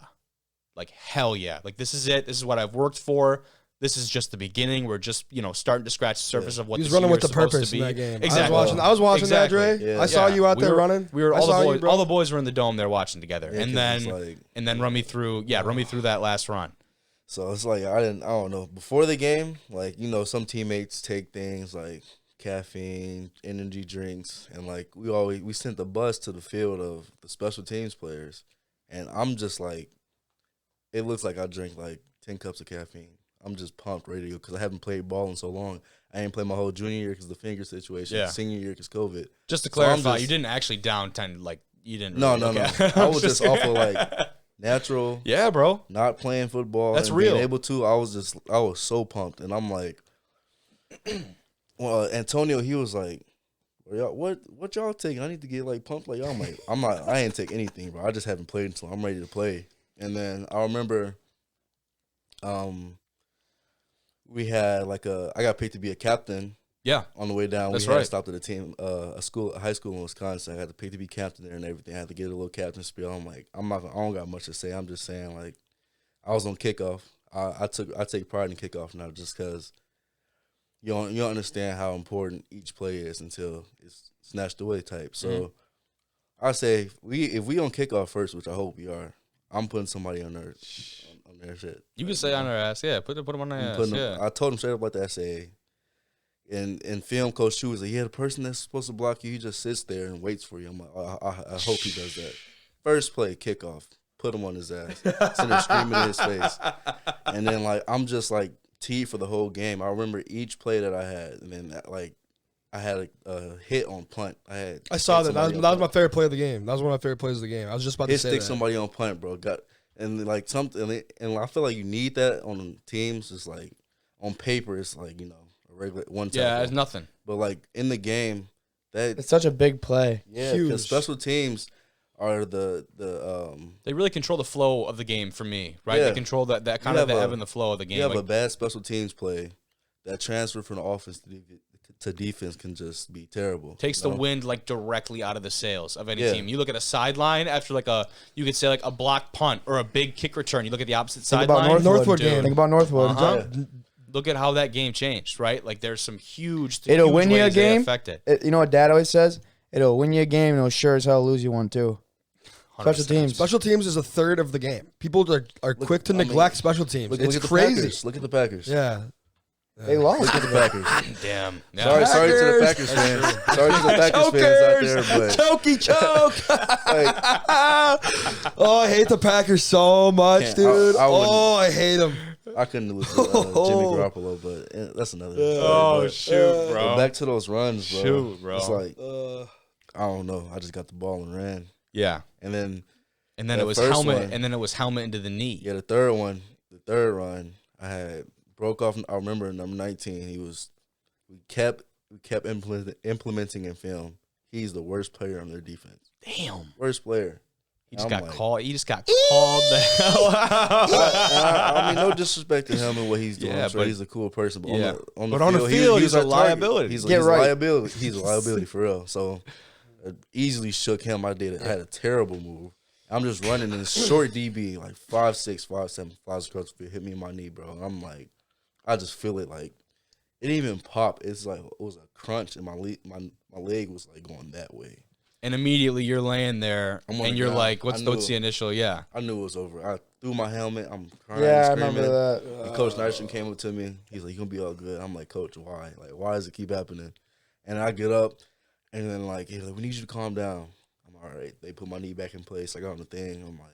like hell yeah. Like this is it. This is what I've worked for. This is just the beginning. We're just, starting to scratch the surface of what he's this running year with the is supposed purpose to be. in that game. Exactly. I was watching that, Dre. Yeah. I saw you out there running. We were all the boys were in the dome there watching together. Yeah, and then run me through that last run. So it's like I don't know. Before the game, like, some teammates take things like caffeine, energy drinks, and like we sent the bus to the field of the special teams players, and I'm just like, it looks like I drank like 10 cups of caffeine. I'm just pumped, ready to go because I haven't played ball in so long. I ain't played my whole junior year because of the finger situation. Yeah. Senior year because COVID. Just to clarify, you didn't actually down 10, like you didn't. No, really, no, okay. no. I was just off of like natural. Yeah, bro. Not playing football. That's and real. Being able to, I was so pumped, and I'm like, well, Antonio, he was like, what y'all taking? I need to get like pumped like y'all. I ain't take anything, bro. I just haven't played until I'm ready to play. And then I remember, we had like I got picked to be a captain. Yeah. On the way down, That's we had right. stopped at a team, a high school in Wisconsin. I got to pick to be captain there and everything. I had to get a little captain spiel. I'm like, I don't got much to say. I'm just saying, like, I was on kickoff. I take pride in kickoff now just because you don't understand how important each play is until it's snatched away type. So I say if we on kickoff first, which I hope we are, I'm putting somebody on their shit. You can say on their ass, yeah. Put them on their ass, yeah. I told him straight up about the SAA. And film coach Chu was like, yeah, the person that's supposed to block you, he just sits there and waits for you. I'm like, I hope he does that. First play, kickoff, put him on his ass, send him screaming in his face, and then like I'm just like teed for the whole game. I remember each play that I had, and then like I had a hit on punt. I saw that. That was my favorite play of the game. That was one of my favorite plays of the game. I was just about to say that. Somebody on punt, bro. And like something, and I feel like you need that on teams. It's like on paper, it's like regular one tackle. Yeah, it's nothing. But like in the game, it's such a big play. Yeah, because special teams are the they really control the flow of the game for me, right? Yeah. They control that kind of the ebb and the flow of the game. You have a bad special teams play, that transfer from the offense to defense can just be terrible. Takes the wind like directly out of the sails of any Yeah. team. You look at a sideline after like you could say like a block punt or a big kick return. You look at the opposite Think about sideline. Northwood dude. game. Think about Northwood. Uh-huh. Look at how that game changed, right? Like there's some huge It'll win you a ways they game. affect it. You know what Dad always says? It'll win you a game and it'll sure as hell lose you one too. Special 100%. teams. Special teams is a third of the game. People are quick to neglect special teams. Look It's at the crazy. Packers. Look at the Packers. Yeah. They lost. Look at the Packers. Damn. Yeah. Sorry to the Packers fans. Sorry to the Packers fans out there, but Chokey choke. like, Oh, I hate the Packers so much, Can't- dude. I wouldn't. I hate them. I couldn't lose to Jimmy Garoppolo, but that's another story. Oh But- shoot, but bro. back to those runs, bro. Shoot, bro. It's like I don't know. I just got the ball and ran, Yeah. and then And then That it was first helmet, one- and then it was helmet into the knee. the third run, I had broke off. I remember number 19. We kept implementing in film. He's the worst player on their defense. Damn. Worst player. He just I'm got like- called. He just got called the hell out. I mean, no disrespect to him and what he's doing. Yeah, I'm sure but- he's a cool person, but Yeah. on But on the field, he's a our target. liability. He's Get a right. liability. He's a liability for real. So I easily shook him. I had a terrible move. I'm just running in short DB, like 5'6", 5'7", flies across the field, hit me in my knee, bro. And I'm like, I just feel it like it didn't even pop. It's like it was a crunch, and my leg was like going that way. And immediately you're laying there, I'm on and the you're ground. like, I what's knew the initial? Yeah. I knew it was over. I threw my helmet. I'm crying, Yeah, I screaming. remember that. And Coach Nyerson came up to me. He's like, "You gonna be all good." I'm like, "Coach, why? Like, why does it keep happening?" And I get up, and then like, he's like, "We need you to calm down." I'm all right. They put my knee back in place. I got on the thing. I'm like,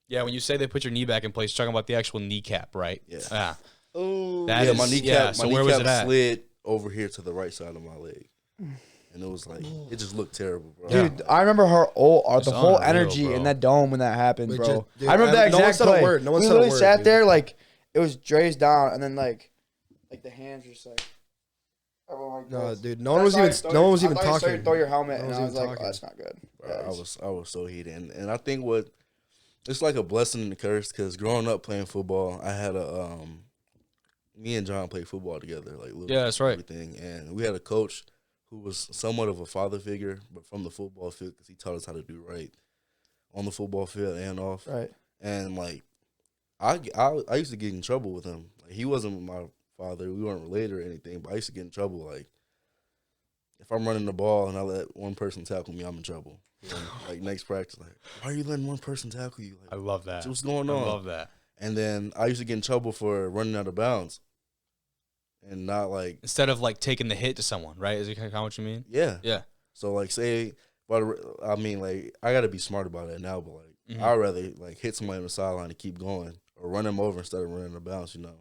Yeah, when you say they put your knee back in place, you're talking about the actual kneecap, right? Yeah. Oh, That yeah, is- my kneecap. yeah, so my where was kneecap it at? slid over here to the right side of my leg, and it was like it just looked terrible, bro. Dude, I remember the whole unreal, energy bro. in that dome when that happened, Legit, bro. dude, I remember that no one exact said a play. word. No one we said a literally word, sat dude. there like it was Dre's down, and then like the hands were just like. Everyone like No, this. dude. No one was even I thought you talking. Throw your helmet, No and one I was was even like, talking. "Oh, that's not good." Bro, Yeah, I was so heated, and I think it's like a blessing and a curse because growing up playing football, I had me and John played football together, like little Yeah, that's right. everything, and we had a coach who was somewhat of a father figure, but from the football field because he taught us how to do right on the football field and off, right. and like I used to get in trouble with him. Like, he wasn't my father, we weren't related or anything, but I used to get in trouble like. If I'm running the ball and I let one person tackle me, I'm in trouble. And, like next practice, like, why are you letting one person tackle you? I Like, love that. what's going I on? love that. And then I used to get in trouble for running out of bounds. and not like instead of like taking the hit to someone, right? Is it kind of what you mean? yeah. Yeah. So like say, but I mean like I got to be smart about it now. But like I'd rather like hit somebody on the sideline and keep going, or run them over instead of running the bounce. You know,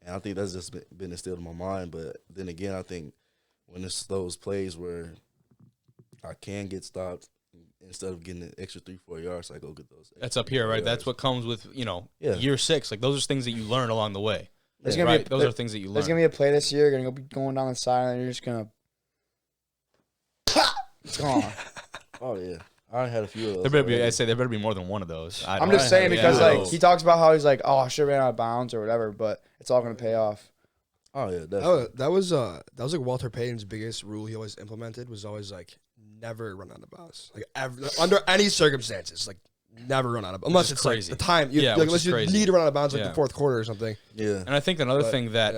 and I think that's just been instilled in my mind. But then again, I think when it's those plays where I can get stopped, instead of getting an extra 3-4 yards, I go get those. That's up here, right? yards. That's what comes with year 6. Like those are things that you learn along the way. There's Yeah, gonna right? be Those are things that you learn. There's gonna be a play this year. You're gonna be going down the sideline. You're just gonna. It's gone. Oh yeah, I had a few of those. There better be more than one of those. I'm just saying because like he talks about how he's like, oh, I should have ran out of bounds or whatever, but it's all gonna pay off. Oh yeah, definitely. That was like Walter Payton's biggest rule he always implemented was always like never run out of bounds. Like under any circumstances, like never run out of bounds. Unless it's crazy. like the time. Unless you need to run out of bounds like the fourth quarter or something. Yeah. And I think another thing that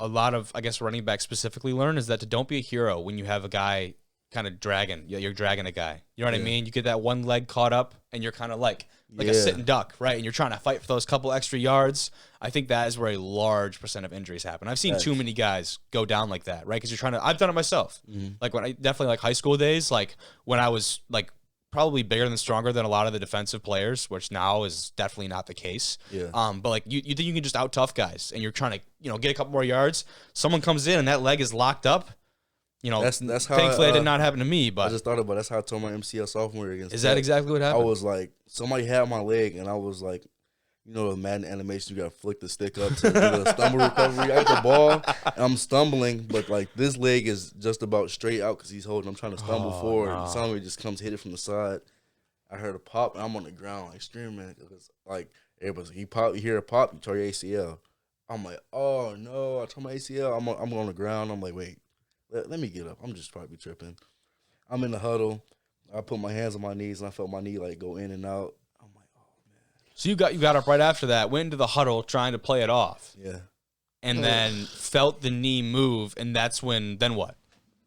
a lot of, I guess, running backs specifically learn is that to don't be a hero when you have a guy kind of dragging. You're dragging a guy. You know what I mean? You get that one leg caught up, and you're kind of like a sitting duck, right? And you're trying to fight for those couple extra yards. I think that is where a large % of injuries happen. I've seen too many guys go down like that, right? Because you're trying to. I've done it myself. Like when I definitely like high school days, like when I was like probably bigger and stronger than a lot of the defensive players, which now is definitely not the case. Yeah. But like you think you can just out tough guys, and you're trying to get a couple more yards. Someone comes in and that leg is locked up. That's how. Thankfully, it did not happen to me. But I just thought about that's how I tore my MCL sophomore year against. Is that exactly what happened? I was like, somebody had my leg, and I was like, the Madden animation, you gotta flick the stick up to do the stumble recovery. I got the ball, and I'm stumbling, but like this leg is just about straight out because he's holding. I'm trying to stumble forward, and somebody just comes hit it from the side. I heard a pop, and I'm on the ground like screaming because like everybody's like, you hear a pop, you tore your ACL. I'm like, oh no, I tore my ACL. I'm on the ground. I'm like, wait. Let me get up. I'm just probably tripping. I'm in the huddle. I put my hands on my knees, and I felt my knee like go in and out. I'm like, oh man. So you got up right after that, went into the huddle trying to play it off. Yeah. And then felt the knee move, and then what?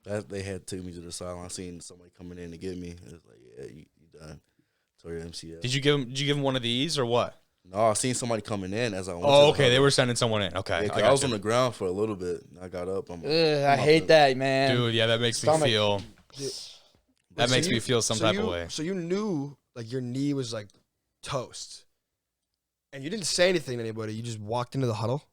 They had to take me to the sideline. I seen somebody coming in to get me. It was like, yeah, you done. Tore your MCL. Did you give him one of these or what? No, I seen somebody coming in as I went. Oh, okay. They were sending someone in. Okay. Yeah, I was on the ground for a little bit. I got up. I hate that, man. Dude, yeah, that makes me feel. That makes me feel some type of way. So you knew like your knee was like toast, and you didn't say anything to anybody. You just walked into the huddle.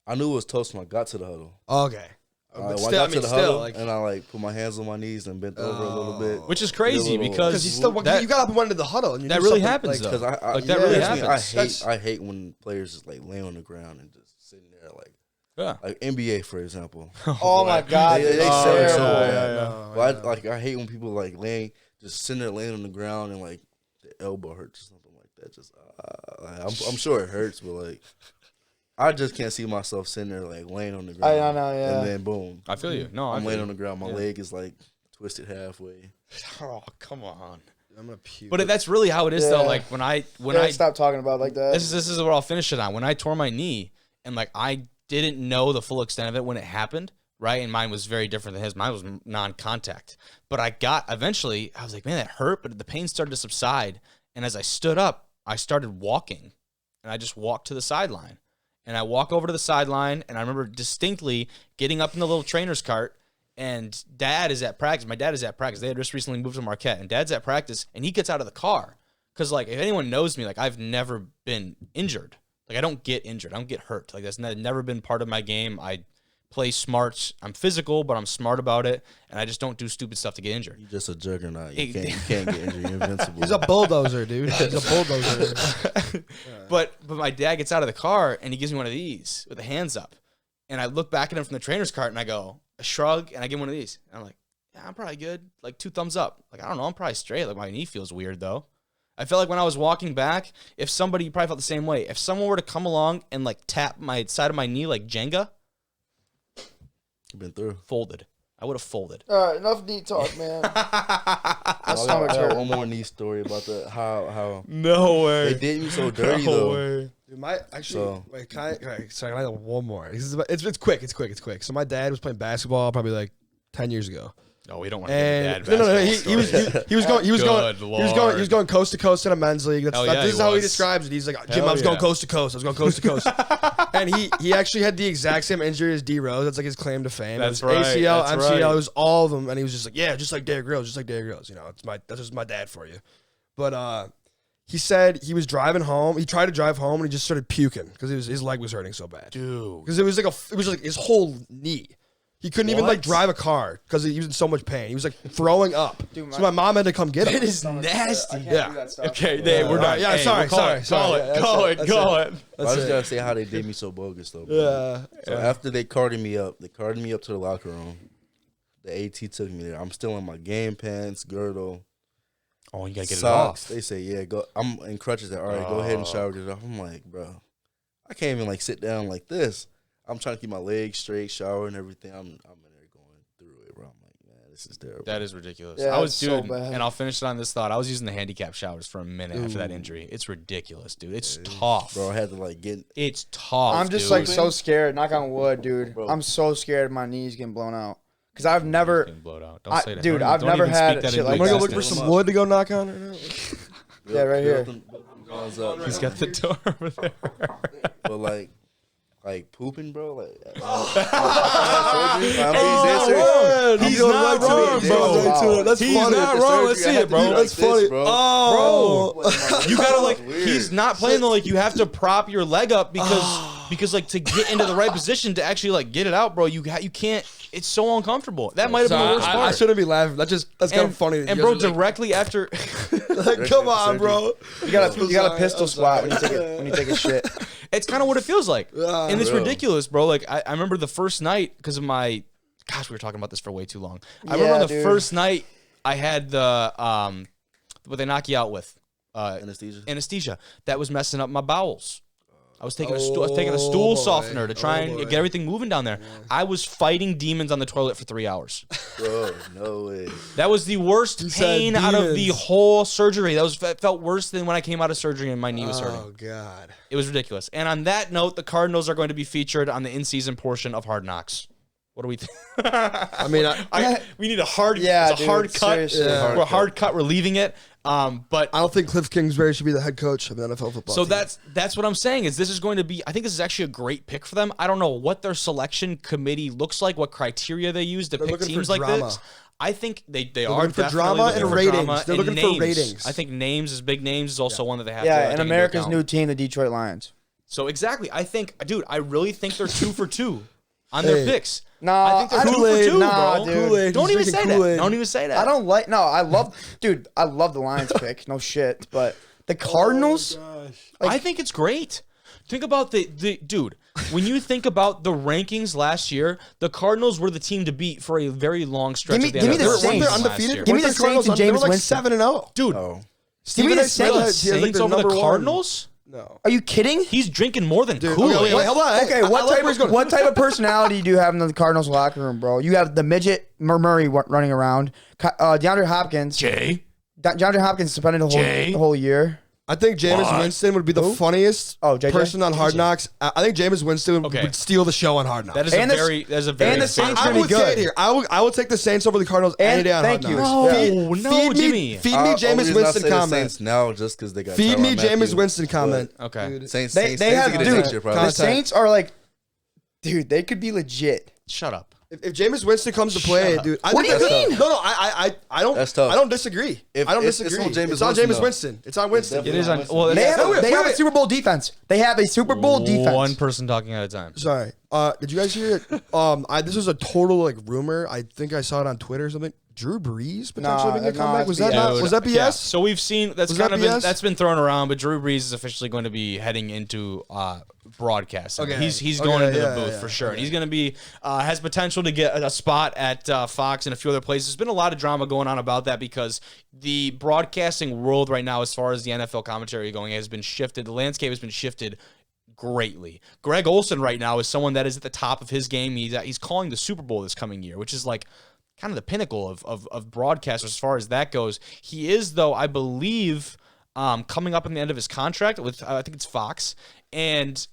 I knew it was toast when I got to the huddle. Okay. I got to the huddle, and I like put my hands on my knees and bent over a little bit, which is crazy because you got up and went into the huddle. And that really happens, though. That really happens. I hate when players just like lay on the ground and just sitting there like NBA for example. Oh my God, they say so bad. Yeah. But I hate when people like just sitting there laying on the ground and like the elbow hurts or something like that. Just I'm sure it hurts, but like. I just can't see myself sitting there like laying on the ground. I know, yeah. And then boom. I feel you. No, I'm laying on the ground. My leg is like twisted halfway. Oh, come on. I'm gonna puke. But that's really how it is though. Like when I stop talking about it like that. This is what I'll finish it on. When I tore my knee and like I didn't know the full extent of it when it happened, right? And mine was very different than his. Mine was non-contact. But eventually I was like, man, that hurt, but the pain started to subside. And as I stood up, I started walking. And I just walked to the sideline. And I walk over to the sideline, and I remember distinctly getting up in the little trainer's cart, and Dad is at practice. My dad is at practice. They had just recently moved to Marquette, and Dad's at practice, and he gets out of the car. Because, like, if anyone knows me, like, I've never been injured. Like, I don't get injured. I don't get hurt. Like, that's never been part of my game. I play smart. I'm physical, but I'm smart about it, and I just don't do stupid stuff to get injured. You're just a juggernaut. You can't get injured. You're invincible. He's a bulldozer, dude. He's a bulldozer. But my dad gets out of the car, and he gives me one of these with the hands up. And I look back at him from the trainer's cart, and I shrug, and I give him one of these. And I'm like, yeah, I'm probably good. Like 2 thumbs up. Like, I don't know. I'm probably straight. Like, my knee feels weird, though. I felt like when I was walking back, you probably felt the same way. If someone were to come along and, like, tap my side of my knee like Jenga, been through. Folded. I would have folded. All right, enough knee talk, man. I got one more knee story about how no way they did me so dirty though. Dude, sorry, I have one more. It's quick. So my dad was playing basketball probably like 10 years ago. No, we don't want to get dad. No. He was going coast to coast in a men's league. This is how he describes it. He's like, Jim, I was going coast to coast. And he actually had the exact same injury as D Rose. That's like his claim to fame. That's It was right. ACL, That's MCL, right. it was all of them. And he was just like, yeah, just like Derrick Rose, just like Derrick Rose. You know, that's just my dad for you. But he said he was driving home. He tried to drive home and he just started puking because his leg was hurting so bad. Dude. Because it was like his whole knee. He couldn't even like What? drive a car because he was in so much pain. He was like throwing up. Dude, So my mom had to come get him. It is nasty. Yeah. Okay, Dave, we're done. Yeah, Hey, sorry. Call it. Call it. That's I just gotta say how they did me so bogus though. Bro. Yeah. So after they carted me up to the locker room. The AT took me there. I'm still in my game pants, girdle. Oh, you gotta get socks. it off. They say, yeah, go. I'm in crutches. All right, go ahead and shower it off. I'm like, bro, I can't even like sit down like this. I'm trying to keep my legs straight, shower and everything. I'm in there going through it, bro. I'm like, man, this is terrible. That is ridiculous. Yeah, I was it's so dude, bad. and I'll finish it on this thought. I was using the handicap showers for a minute after that injury. It's ridiculous, dude. It's tough. Bro, I had to like get. It's tough. I'm just dude. like so scared. Knock on wood, dude. Bro. I'm so scared of my knees getting blown out. Because I've never. Getting blowed out. Don't say that. Dude, Don't- I've don't never even had speak that shit into like I'm gonna go that. look for existence. some wood to go knock on right now. Yeah, right here. He's got the door over there. But like pooping, bro. Like, He's not wrong, bro. That's He's funny. not wrong. Let's see it, bro. That's funny. Oh, you gotta like. He's not playing though. Like you have to prop your leg up because like to get into the right position to actually like get it out, bro. You can't. It's so uncomfortable. That might have been the worst I part. shouldn't be laughing. That's kind of funny. And bro, directly after, like, come on, bro. You got a pistol squat when you take a shit. it's kind of what it feels like, and it's bro. ridiculous, bro. Like I remember the first night because of my, gosh, we were talking about this for way too long. I remember the dude. first night I had the what they knock you out with, anesthesia that was messing up my bowels. I was taking a stool softener to try and get everything moving down there. I was fighting demons on the toilet for 3 hours. Bro, no way. That was the worst pain out of the whole surgery. That felt worse than when I came out of surgery and my knee was hurting. Oh God. It was ridiculous. And on that note, the Cardinals are going to be featured on the in-season portion of Hard Knocks. What do we think? I mean, we need a hard, Yeah, it's a dude, hard cut. seriously. Yeah. We're a hard cut. We're leaving it. But I don't think Cliff Kingsbury should be the head coach of the NFL football so team. that's what I'm saying is this is going to be. I think this is actually a great pick for them. I don't know what their selection committee looks like, what criteria they use to pick looking teams for like drama. this. I think they are looking for definitely drama looking and for ratings. drama They're and looking for names. ratings. I think names is big names is also one that they have. to Yeah, take and into America's account. new team, the Detroit Lions. So exactly, I think, dude, I really think they're 2 for 2 on their picks. Nah, I think they're 2 for Kool-Aid, 2, nah, bro. dude. Kool-Aid. Don't He's even drinking say Kool-Aid. that. Don't even say that. I don't like. No, I love the Lions pick. No shit, but the Cardinals. I think it's great. Think about the dude. When you think about the rankings last year, the Cardinals were the team to beat for a very long stretch. Give me of the the NFL Saints. last undefeated. year. Give me Weren't the Saints and They were James like Winston. 7-0. Dude. Oh. Give me the Stephen A. Saints. Smith, he has, like, Saints the over the number one. Cardinals? No. Are you kidding? He's drinking more than Dude, Kool-Aid. okay, wait, hold on. Okay, I like where he's going. what type of personality do you have in the Cardinals locker room, bro? You have the midget Murray running around. DeAndre Hopkins. Jay? DeAndre Hopkins suspended the whole year. I think Jameis Winston would be the funniest JJ? person on Hard Knocks. I think Jameis Winston Okay. would steal the show on Hard Knocks. That is And a the- very and the fair Saints take. are I be would say good. it here. I would take the Saints over the Cardinals any day on thank Hard you. Knocks. No, Jimmy. Feed me Jameis Winston comment. Saints now just because they got Feed me Tyrann Jameis Mathieu. Winston comment. Okay. Dude. Saints, They Saints have get it dude. next year, probably. The Saints are like, dude, they could be legit. Shut up. If Jameis Winston comes to play, dude, I What think do you that's mean? tough. No, I don't. That's tough. I don't disagree. If I don't it's disagree. on Jameis It's on Winston, Jameis though. Winston. It's on Winston. It is on. Well, They have wait. a Super Bowl defense. They have a Super Bowl defense. one person talking at a time. Sorry. Did you guys hear it? This was a total like rumor. I think I saw it on Twitter or something. Drew Brees potentially making a comeback. Was that BS. not? Was that BS? Yeah. So we've seen Was that BS? that's been thrown around, but Drew Brees is officially going to be heading into broadcast. Okay. He's Okay, going into yeah, the booth yeah, for sure, okay. and he's going to be has potential to get a spot at Fox and a few other places. There's been a lot of drama going on about that because the broadcasting world right now, as far as the NFL commentary going, has been shifted. The landscape has been shifted greatly. Greg Olsen right now is someone that is at the top of his game. He's calling the Super Bowl this coming year, which is like kind of the pinnacle of broadcasters as far as that goes. He is, though, I believe, coming up on the end of his contract with I think it's Fox. And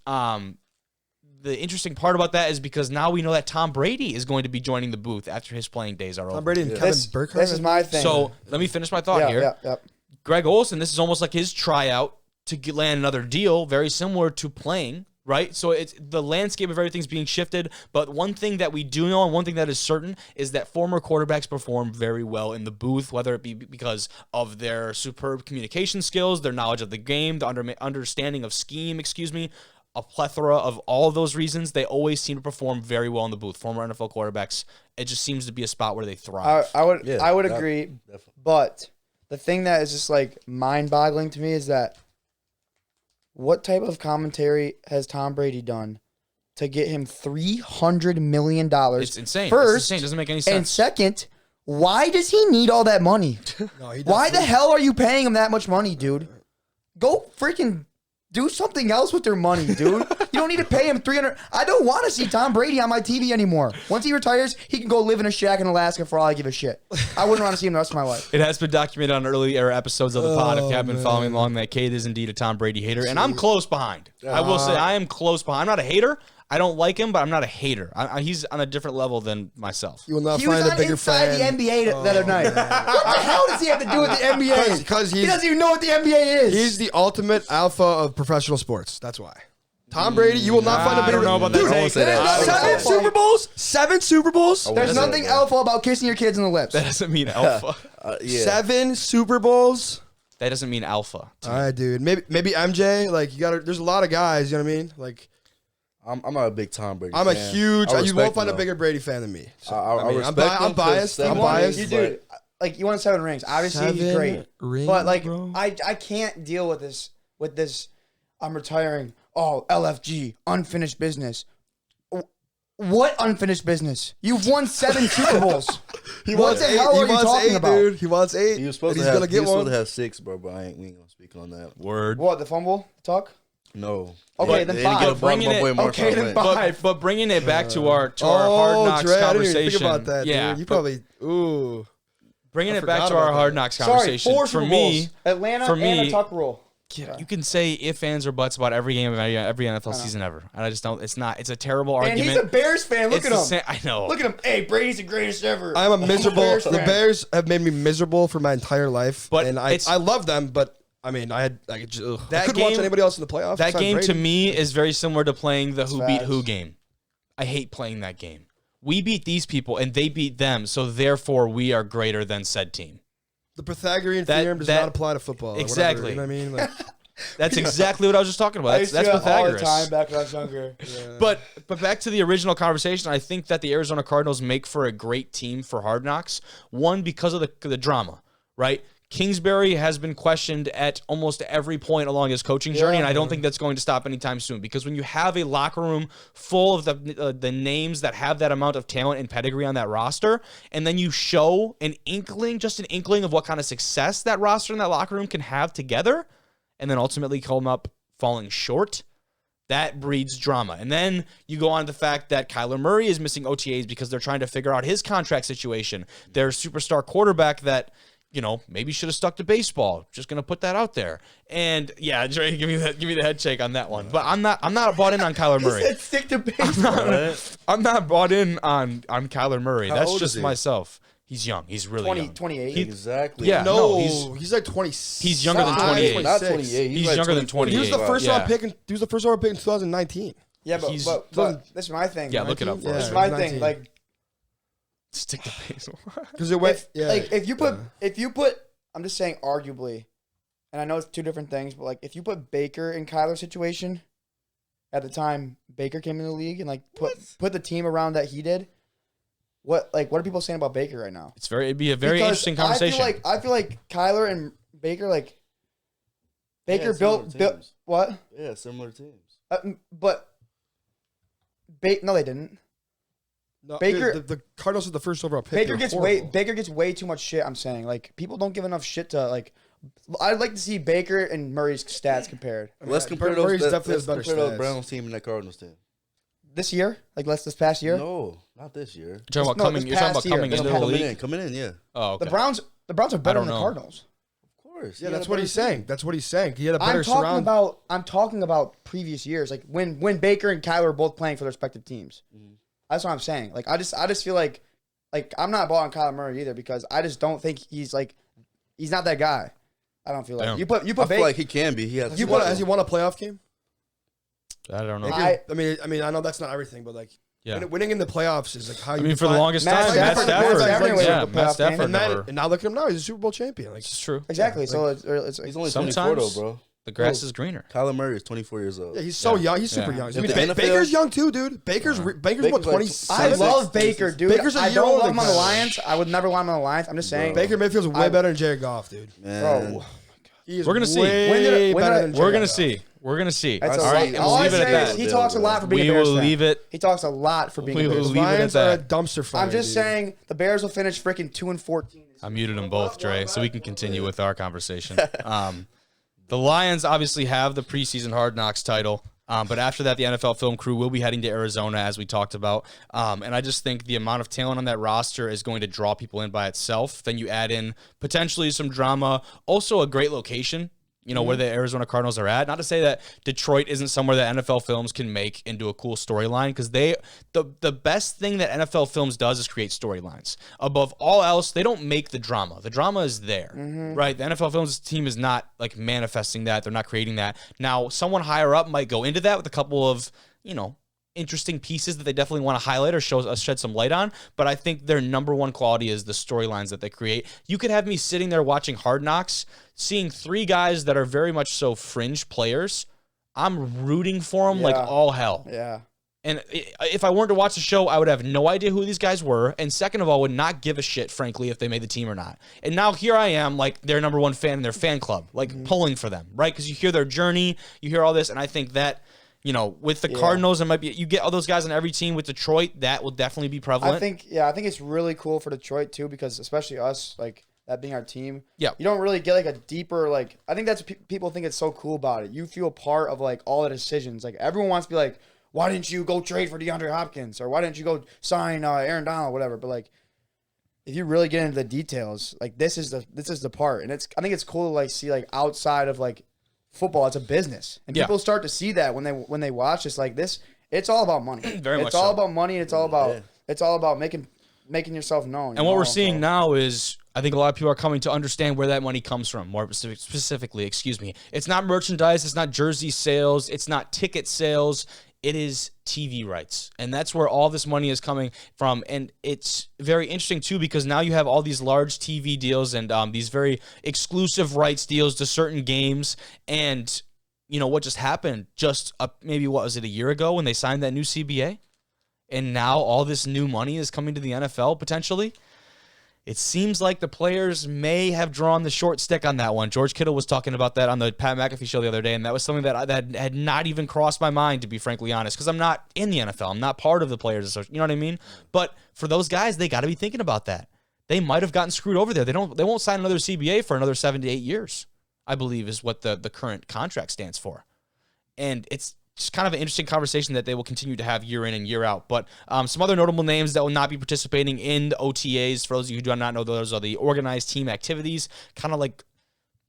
the interesting part about that is because now we know that Tom Brady is going to be joining the booth after his playing days are over. Tom Brady and Kevin This Burkhardt. is my thing. So let me finish my thought here. Yeah. Greg Olsen, this is almost like his tryout to land another deal, very similar to playing right? So it's the landscape of everything's being shifted. But one thing that we do know and one thing that is certain is that former quarterbacks perform very well in the booth, whether it be because of their superb communication skills, their knowledge of the game, the understanding of scheme, a plethora of all of those reasons. They always seem to perform very well in the booth. Former NFL quarterbacks, it just seems to be a spot where they thrive. I would agree, definitely. but the thing that is just like mind-boggling to me is that what type of commentary has Tom Brady done to get him $300 million? It's insane. First, it's insane. It doesn't make any sense. And second, why does he need all that money? Why the hell are you paying him that much money, dude? Go freaking do something else with your money, dude. You don't need to pay him $300. I don't want to see Tom Brady on my TV anymore. Once he retires, he can go live in a shack in Alaska for all I give a shit. I wouldn't want to see him the rest of my life. It has been documented on early era episodes of the pod. If you haven't been following along, that Cade is indeed a Tom Brady hater, and I'm close behind. I will say I am close behind. I'm not a hater. I don't like him, but I'm not a hater. He's on a different level than myself. You will not He find was a bigger inside fan. the NBA the other night. What the hell does he have to do with the NBA? Because he doesn't even know what the NBA is. He's the ultimate alpha of professional sports. That's why. Tom Brady, you will not find a bigger. I don't know about that. Dude, I won't say that. Seven Super Bowls. 7 Super Bowls. There's nothing alpha about kissing your kids on the lips. That doesn't mean alpha. 7 Super Bowls. That doesn't mean alpha. All right, dude. Maybe MJ. Like you got to. There's a lot of guys. You know what I mean? Like I'm not a big Tom Brady I'm fan. a huge. I You won't respect find him, a bigger Brady fan than me. So, I mean, respect him I'm biased. 'cause I'm seven biased. You dude, like you won 7 rings. Obviously, he's 7 great. rings, But like, bro. I can't deal with this. I'm retiring. Oh, LFG, unfinished business. What unfinished business? You've won 7 Super Bowls. What the hell are you talking about? Dude. He wants 8. He was supposed and to he's have. gonna He get was one. supposed to have 6, bro. But we ain't gonna speak on that. Word. What, the fumble talk? No. Okay, They then didn't get a 5. ball, Bringing my boy it- Marshawn okay, then Lynch. 5. But bringing it back to our Hard Knocks Dre, I didn't conversation. even think about that, yeah, dude. You probably. Ooh. bringing I it back forgot to our about Hard that. Knocks Sorry, conversation. 4 For Super me, Bowls. Atlanta for and me- a tuck rule. you can say if, ands, or buts about every game of every NFL season ever. And I just don't. It's not. It's a terrible And argument. he's a Bears fan. Look It's at the him. same- I know. Look at him. Hey, Brady's the greatest ever. I'm a miserable. Bears The fan. Bears have made me miserable for my entire life, But and it's- I love them. But I mean, I couldn't watch game- anybody else in the playoffs. That besides game to Brady. me is very similar to playing the who beat facts. who game. I hate playing that game. We beat these people and they beat them, so therefore we are greater than said team. The Pythagorean That- theorem does that- not apply to football. or Exactly. whatever, you know what I mean? Like, That's exactly what I was just talking about. I That's used to do that all the Pythagoras. time back when I was younger. But back to the original conversation, I think that the Arizona Cardinals make for a great team for Hard Knocks. One, because of the drama, right? Kingsbury has been questioned at almost every point along his coaching journey, and I don't think that's going to stop anytime soon. Because when you have a locker room full of the names that have that amount of talent and pedigree on that roster, and then you show an inkling of what kind of success that roster and that locker room can have together, and then ultimately come up falling short, that breeds drama. And then you go on to the fact that Kyler Murray is missing OTAs because they're trying to figure out his contract situation. Their superstar quarterback that, maybe should have stuck to baseball. Just gonna put that out there. And yeah, Dre, give me the head shake on that one. But I'm not bought in on Kyler Murray. He said stick to baseball. I'm not bought in on Kyler Murray. How That's old just is he? myself. He's young. He's really young. 28. Exactly. Yeah. no, no, he's like 20. He's younger than 28. Not 28. He's like younger than 24. 28. He was the first Yeah. round pick. He was the first round pick in 2019. Yeah, but He's- this is my thing. Yeah, look it up for Yeah. This us. is my 19. thing. Like, Stick to baseball. Because it went. if you put, I'm just saying, arguably, and I know it's 2 different things, but like if you put Baker in Kyler's situation, at the time Baker came in the league and like put the team around that he did, what are people saying about Baker right now? It'd be a very Because interesting conversation. I feel like Kyler and Baker Baker built teams. what? Yeah, similar teams. But no, they didn't. No, Baker- the Cardinals are the first overall pick. Baker They're gets horrible. way too much shit. I'm saying like people don't give enough shit to like. I'd like to see Baker and Murray's stats compared Let's compare those. Murray's Let's definitely has better compare those stats. Browns team and that Cardinals team. this year. Like this past year. No, not this year. You're talking about No, coming. this You're talking about past year. coming This into past- the Coming league. in, coming in, yeah. Oh, okay. The Browns are better don't than the know. Cardinals. Of course. Yeah, that's what he's saying. That's what he's saying. He had a I'm better surround. talking about previous years, like when Baker and Kyler were both playing for their respective teams. That's what I'm saying. Like I just feel like I'm not bought on Kyler Murray either because I just don't think he's not that guy. I don't feel like Damn. you put I feel Baker. like he can be. He has. Has he won a playoff game? I don't know. I mean, I know that's not everything, but like, winning in the playoffs is like how you. I mean, for the longest time, Matt Stafford, and now look at him now; he's a Super Bowl champion. Like, it's true. Exactly. Yeah, so he's only 24 though, bro. The grass is greener. Kyler Murray is 24 years old. Yeah, he's so young. He's super young. I mean, NFL, Baker's young too, dude. Baker's what, 27? I love Baker, dude. Baker's a I year don't older love him on the than Lions. I would never want him on the Lions. I'm just saying. Baker Mayfield's way better than Jared Goff, dude. Man. Bro. We're gonna see. We're gonna see. We're gonna see. All right, and we'll leave it at that. He talks a lot for being a Bears fan. We will leave it. He talks a lot for being a Bears fan. We will leave it at that. Dumpster fire. I'm just saying the Bears will finish freaking 2-14. I muted them both, Dre, so we can continue with our conversation. The Lions obviously have the preseason Hard Knocks title. But after that, the NFL film crew will be heading to Arizona, as we talked about. And I just think the amount of talent on that roster is going to draw people in by itself. Then you add in potentially some drama, also a great location, where the Arizona Cardinals are at. Not to say that Detroit isn't somewhere that NFL Films can make into a cool storyline, because the best thing that NFL Films does is create storylines. Above all else, they don't make the drama. The drama is there, right? The NFL Films team is not like manifesting that. They're not creating that. Now, someone higher up might go into that with a couple of, interesting pieces that they definitely want to highlight or shed some light on, but I think their number one quality is the storylines that they create. You could have me sitting there watching Hard Knocks, seeing three guys that are very much so fringe players. I'm rooting for them like all hell. Yeah. And if I weren't to watch the show, I would have no idea who these guys were, and second of all, would not give a shit, frankly, if they made the team or not. And now here I am, like their number one fan in their fan club, like pulling for them, right? Because you hear their journey, you hear all this, and I think that with the Cardinals, you get all those guys on every team. With Detroit, that will definitely be prevalent. I think it's really cool for Detroit too, because especially us, like that being our team. Yeah. You don't really get like a deeper, like, I think that's what people think it's so cool about it. You feel part of like all the decisions. Like everyone wants to be like, why didn't you go trade for DeAndre Hopkins, or why didn't you go sign Aaron Donald, whatever. But like, if you really get into the details, like this is the part, and I think it's cool to like see like outside of like football, it's a business, and people start to see that when they watch this. Like this, it's all about money. Very much. It's all about money, and it's all about making yourself known. And what we're seeing now is, I think a lot of people are coming to understand where that money comes from. More specifically, it's not merchandise, it's not jersey sales, it's not ticket sales. It is TV rights. And that's where all this money is coming from. And it's very interesting, too, because now you have all these large TV deals and these very exclusive rights deals to certain games. And, what just happened maybe, a year ago when they signed that new CBA? And now all this new money is coming to the NFL, potentially. It seems like the players may have drawn the short stick on that one. George Kittle was talking about that on the Pat McAfee show the other day, and that was something that had not even crossed my mind, to be frankly honest, because I'm not in the NFL. I'm not part of the Players Association. You know what I mean? But for those guys, they got to be thinking about that. They might have gotten screwed over there. They won't sign another CBA for another 7 to 8 years, I believe, is what the current contract stands for. And it's just kind of an interesting conversation that they will continue to have year in and year out. But some other notable names that will not be participating in the OTAs, for those of you who do not know, those are the organized team activities, kind of like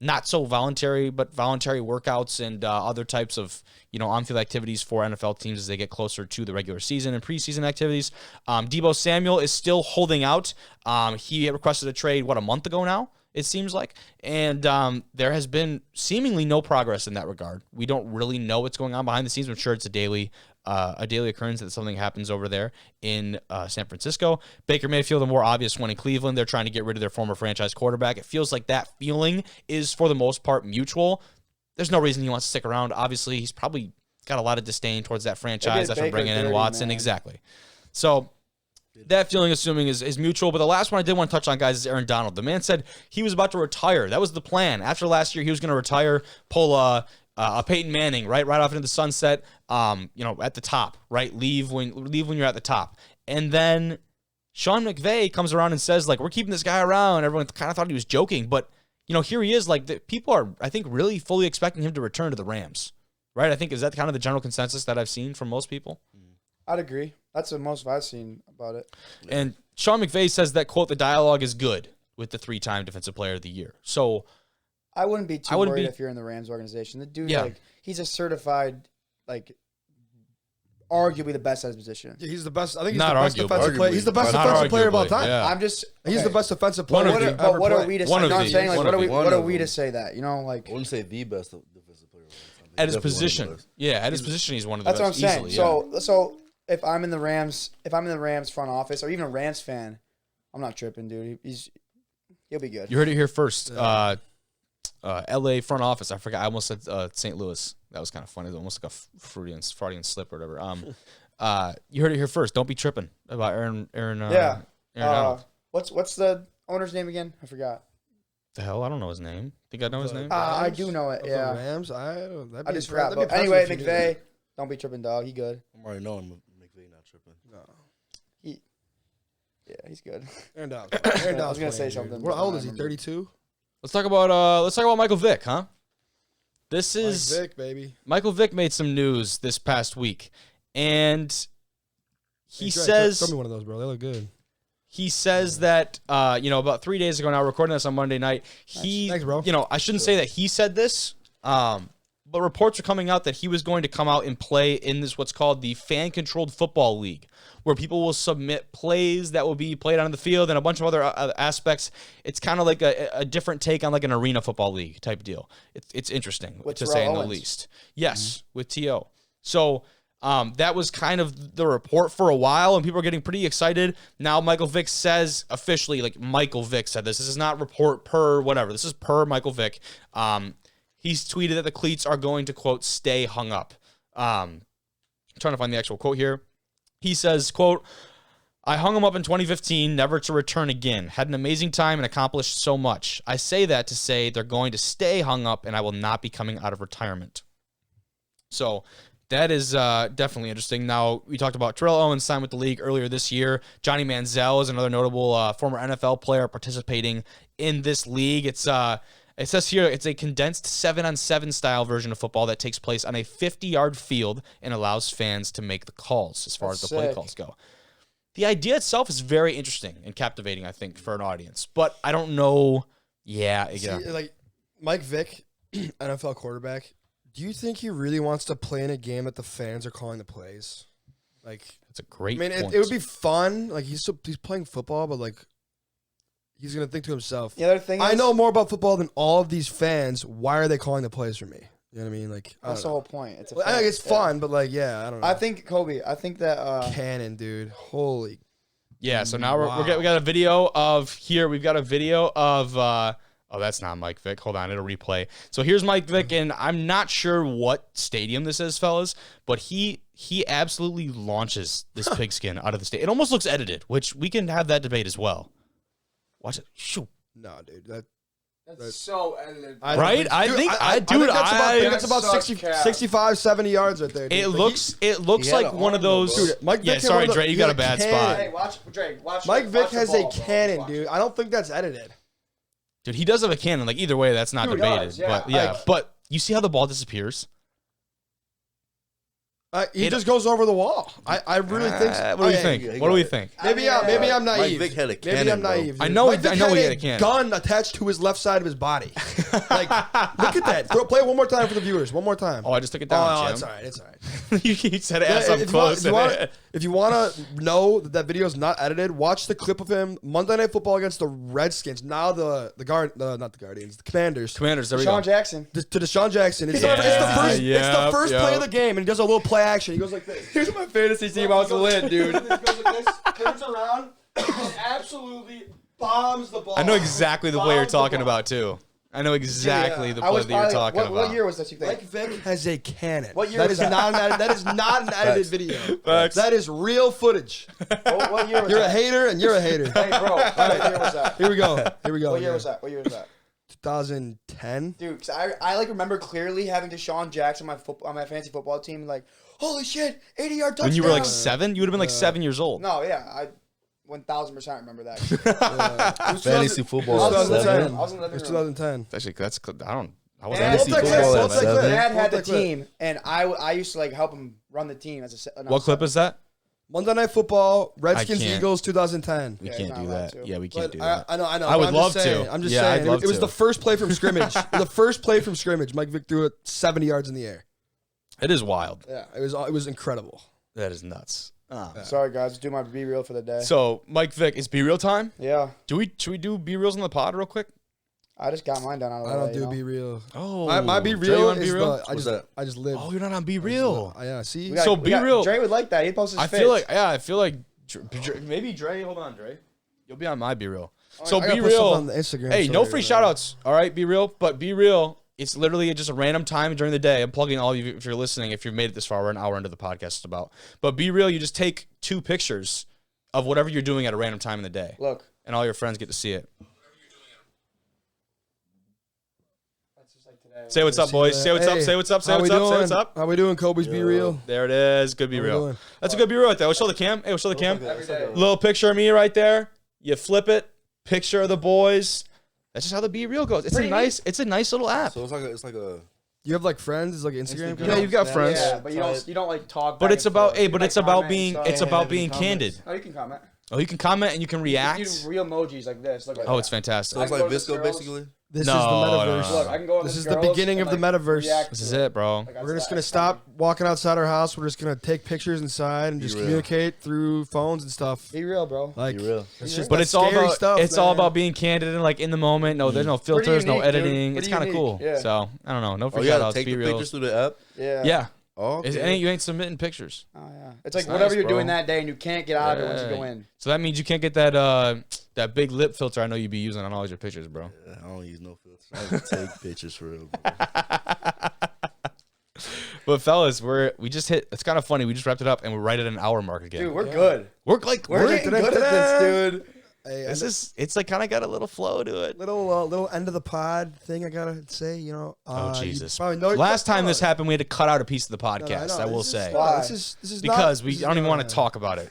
not so voluntary, but voluntary workouts and other types of on-field activities for NFL teams as they get closer to the regular season and preseason activities. Deebo Samuel is still holding out. He requested a trade, a month ago now, it seems like. And there has been seemingly no progress in that regard. We don't really know what's going on behind the scenes. I'm sure it's a daily occurrence that something happens over there in San Francisco. Baker Mayfield, the more obvious one in Cleveland. They're trying to get rid of their former franchise quarterback. It feels like that feeling is, for the most part, mutual. There's no reason he wants to stick around. Obviously, he's probably got a lot of disdain towards that franchise after bringing in Watson. Man. Exactly. So that feeling, assuming, is mutual. But the last one I did want to touch on, guys, is Aaron Donald. The man said he was about to retire. That was the plan. After last year, he was going to retire, pull a Peyton Manning right off into the sunset. At the top, right? Leave when you're at the top. And then Sean McVay comes around and says, like, we're keeping this guy around. Everyone kind of thought he was joking, but here he is. Like, people are, I think, really fully expecting him to return to the Rams, right? I think, is that kind of the general consensus that I've seen from most people? I'd agree. That's the most I've seen about it. And Sean McVay says that, quote, the dialogue is good with the 3-time Defensive Player of the Year. So I wouldn't be too worried if you're in the Rams organization. The dude, he's a certified, arguably the best at his position. Yeah, he's the best. I think he's not the best defensive player. He's the best defensive player of all time. Yeah. He's the best defensive player. What are we to say? I'm saying, what are we to say that? I wouldn't say the best defensive player of all time. at his Definitely position. one of those. Yeah, at his position, he's one of the That's what I'm best. saying. Easily, So if I'm in the Rams front office or even a Rams fan, I'm not tripping, dude. He'll be good. You heard it here first. L.A. front office. I forgot. I almost said St. Louis. That was kind of funny. It was almost like a Freudian slip or whatever. You heard it here first. Don't be tripping about Aaron. Yeah. Donald. What's the owner's name again? I forgot. The hell? I don't know his name. Think I know his name? I do know it. Of Yeah. the Rams, I I just forgot. But anyway, McVay, don't be tripping, dog. He good. I'm already knowing McVay not tripping. No. Yeah, he's good. Aaron Donald. I was gonna say something. How old is he? I remember. 32. Let's talk about Michael Vick, huh? This is Mike Vick, baby. Michael Vick made some news this past week, and he Hey, Dre, says throw me one of those, bro. They look good. he says that about 3 days ago now, recording this on Monday night. Thanks, bro. I shouldn't say that he said this, but reports are coming out that he was going to come out and play in this what's called the fan-controlled football league, where people will submit plays that will be played on the field and a bunch of other aspects. It's kind of like a different take on like an arena football league type deal. It's interesting With to Terrell say in the Owens. least. Yes, with T.O. So that was kind of the report for a while, and people are getting pretty excited. Now Michael Vick says officially, like Michael Vick said this. This is not report per whatever. This is per Michael Vick. He's tweeted that the cleats are going to, quote, stay hung up. I'm trying to find the actual quote here. He says, quote, I hung them up in 2015, never to return again. Had an amazing time and accomplished so much. I say that to say they're going to stay hung up and I will not be coming out of retirement. So that is definitely interesting. Now, we talked about Terrell Owens signed with the league earlier this year. Johnny Manziel is another notable former NFL player participating in this league. It says here it's a condensed 7-on-7 style version of football that takes place on a 50-yard field and allows fans to make the calls as far as the play calls go. The idea itself is very interesting and captivating, I think, for an audience. But I don't know. Yeah. See, like Mike Vick, NFL quarterback. Do you think he really wants to play in a game that the fans are calling the plays? Like, that's a great point. It would be fun. Like he's playing football, but like he's gonna think to himself. The other thing I is, know more about football than all of these fans. Why are they calling the plays for me? You know what I mean? Like that's the whole point. It's I think it's fun, but like I don't know. I think Kobe. I think that Cannon, dude. Holy. Yeah. So now we got a video of here. We've got a video of. Oh, that's not Mike Vick. Hold on, it'll replay. So here's Mike Vick, and I'm not sure what stadium this is, fellas, but he absolutely launches this pigskin out of the stadium. It almost looks edited, which we can have that debate as well. Watch it. Shoo. No, dude. that's so edited. Right? I think that's about 65, 70 yards right there. Dude. It looks like one of those. Dude, Mike Vick sorry, had Dre, you got a bad spot. Hey, watch Drake. Watch. Mike Vick watch the has ball, a bro. cannon, Watch. dude. I don't think that's edited. Dude, he does have a cannon. Like either way, that's not Dude, he debated. does, yeah. But yeah, Like- but you see how the ball disappears? He just goes over the wall. I really think. What do we think? yeah, he What do got we it. think? Maybe I'm naive. Mike Vick had a Maybe cannon, I'm naive. bro. dude. I know Mike he- I Vick know had he had a cannon. gun attached to his left side of his body. Like, look at that. Play it one more time for the viewers. One more time. Oh, I just took it down, Jim. It's all right. It's all right. You said ass up close. If you want to know that video is not edited, watch the clip of him Monday Night Football against the Redskins. Now not the Guardians, the Commanders. Commanders, there we Sean go. Jackson. To Deshaun Jackson. It's Yeah, the first yep. play of the game, and he does a little play action. He goes like this. Here's my fantasy team I was to win, dude. He goes like this, turns around, and absolutely bombs the ball. I know exactly the play you're Bombs the talking ball. about, too. I know exactly the I play was that you're probably- talking about. What year was that, you think? Mike Vick has a cannon. What year that was is that? that is not an edited video. Facts. That is real footage. What year was You're a that? hater and you're a hater. Hey, bro. What year was that? Here we go. Here we go. What year was that? 2010. Dude, 'cause I like remember clearly having Deshaun Jackson on my fantasy football team, like, holy shit, 80-yard touchdown. When you were like 7? You would have been like 7 years old. No, yeah, I 1000% remember that. It was Fantasy football. I was in the living 2010. room. I was in the It was living room. 2010. Actually, I wasn't. Fantasy We'll take football clips. at We'll take 7. clips. Dad had the We'll take clips. team, and I used to like help him run the team as a. What clip is that? Monday Night Football, Redskins, can't. Eagles, 2010. We Yeah, can't he's do not allowed that. to. Yeah, we can't But do that. I know. I would I'm love just saying, to. I'm just Yeah, saying. I'd love It was to. the first play from scrimmage. The first play from scrimmage. Mike Vick threw it 70 yards in the air. It is wild. Yeah, it was incredible. That is nuts. Sorry, guys, do my be real for the day. So, Mike Vick, is BeReal time? Yeah, Should we do BeReals on the pod real quick? I just got mine done out of the I way. don't do BeReal. Oh, My Dre, you BeReal on is BeReal? I just live. Oh, you're not on BeReal. Yeah, see? So BeReal. Dre would like that. He posts his I face. feel like maybe Dre. Hold on, Dre. You'll be on my BeReal. So I gotta put something on BeReal. the Instagram Hey, no story, free right? shout outs. All right, BeReal. But BeReal, it's literally just a random time during the day. I'm plugging all of you if you're listening. If you've made it this far, we're an hour into the podcast. It's about. But BeReal, you just take 2 pictures of whatever you're doing at a random time in the day. Look. And all your friends get to see it. Say what's up, boys. Say what's up. Say what's up. Say what's up. Say what's up. How we doing, Kobe's BeReal? There it is. Good BeReal. doing? That's a good BeReal right there. We'll show the cam. Hey, we'll show the cam. Every day. Little picture of me right there. You flip it. Picture of the boys. That's just how the BeReal goes. It's a nice little app. So it's like a. You have like friends? It's like Instagram? Yeah, you've got friends. Yeah, but you don't like talk. But back it's and about forth. You but like it's about comment and being stuff. it's about being candid. Oh, you can comment. Oh, you can comment and you can You react. do real emojis like this. Look like Oh, that. it's fantastic. So it's I like go to this Visco girl's- basically. This No, is the no, metaverse. no, Look, I can go on This this is the girl's beginning and, of the like, metaverse. react This to is it, bro. Like, We're just I- gonna stop walking outside our house. We're just gonna take pictures inside and just BeReal. communicate through phones and stuff. Be real, bro. Like, BeReal. it's just But that it's all scary about stuff, it's all man. about being candid and like in the moment. No, there's no filters, no unique, dude. editing. It's Pretty kind of unique, cool. yeah. So I don't know. No Oh, free you shout gotta outs. take the BeReal. pictures through the app. Yeah. Yeah. Oh, It ain't, you ain't submitting pictures. Oh yeah. It's like It's whatever nice, you're bro. doing that day, and you can't get out of it once you go in. So that means you can't get that that big lip filter I know you be using on all your pictures, bro. I don't use no filters. I just take pictures for real. Bro. But fellas, we just hit. It's kind of funny. We just wrapped it up and we're right at an hour mark again. Dude, we're good. we're like We're getting good at this, dude. Hey, This is it's like kind of got a little flow to it. little end of the pod thing. I gotta say, you know. Oh you Jesus! probably know- Last time no, this happened, we had to cut out a piece of the no, podcast. no, I will this is- say no, Why? this is because not, we this I don't is even not- want to talk about it.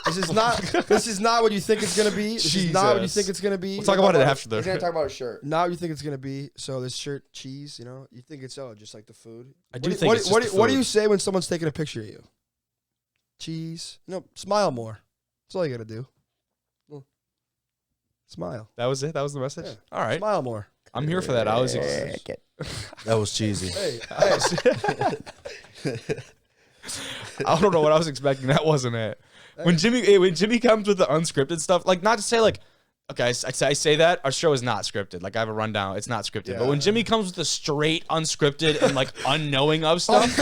This is not. This is not what you think it's gonna be. This is not what you Jesus. think it's gonna be. We'll talk about it after He's gonna the. talk about his shirt. Not what you think it's gonna be. So this shirt, cheese. You know, you think it's just like the food. I do What think What, it's what, just the what do food. you say when someone's taking a picture of you? Cheese. No, smile more. That's all you gotta do. Smile. That was it. That was the message. Yeah. All right, Smile more. I'm here for that. I was. That was cheesy. Hey, I don't know what I was expecting. That wasn't it. When Jimmy comes with the unscripted stuff, like not to say like, okay, I say that our show is not scripted. Like I have a rundown, it's not scripted. But when Jimmy comes with the straight unscripted and like unknowing of stuff,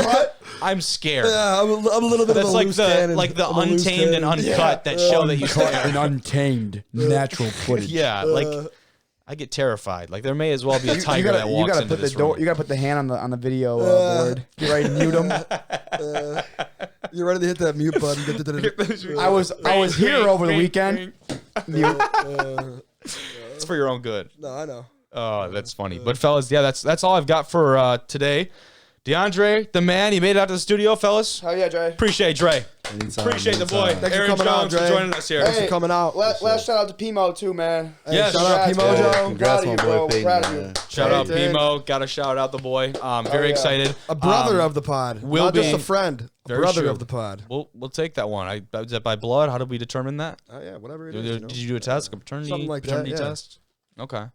I'm scared. yeah, I'm a little bit That's of a like loose the cannon. like the I'm a loose untamed and cannon. uncut that show that you and untamed natural footage. yeah, like I get terrified. Like there may as well be a tiger that walks into this room. You gotta put the hand on the video board. Get ready to mute him. You're ready to hit that mute button. Get to I was here over the weekend. Mute. It's for your own good. No, I know. Oh, that's funny. But fellas, yeah, that's all I've got for today. DeAndre, the man, he made it out to the studio, fellas. Hell yeah, Dre. Appreciate Dre. Anytime, Appreciate the boy. Thanks for Aaron coming out, Jones for Dre. joining us here. Thanks for coming out. Last shout out to Pimo too, man. Hey, Yes. shout out P Congrats, Mojo. man. Congrats, Proud my of you, boy bro. Payton. Proud of you. Man. Shout out Payton. Pimo. Got to shout out the boy. Very yeah. excited. A brother of the pod, will not just be- a friend. A Very brother true. of the pod. We'll take that one. Was that by blood? How did we determine that? Yeah, whatever it Did, is. You know? did you do a test, like a paternity, Something like that, paternity yeah. test? Okay.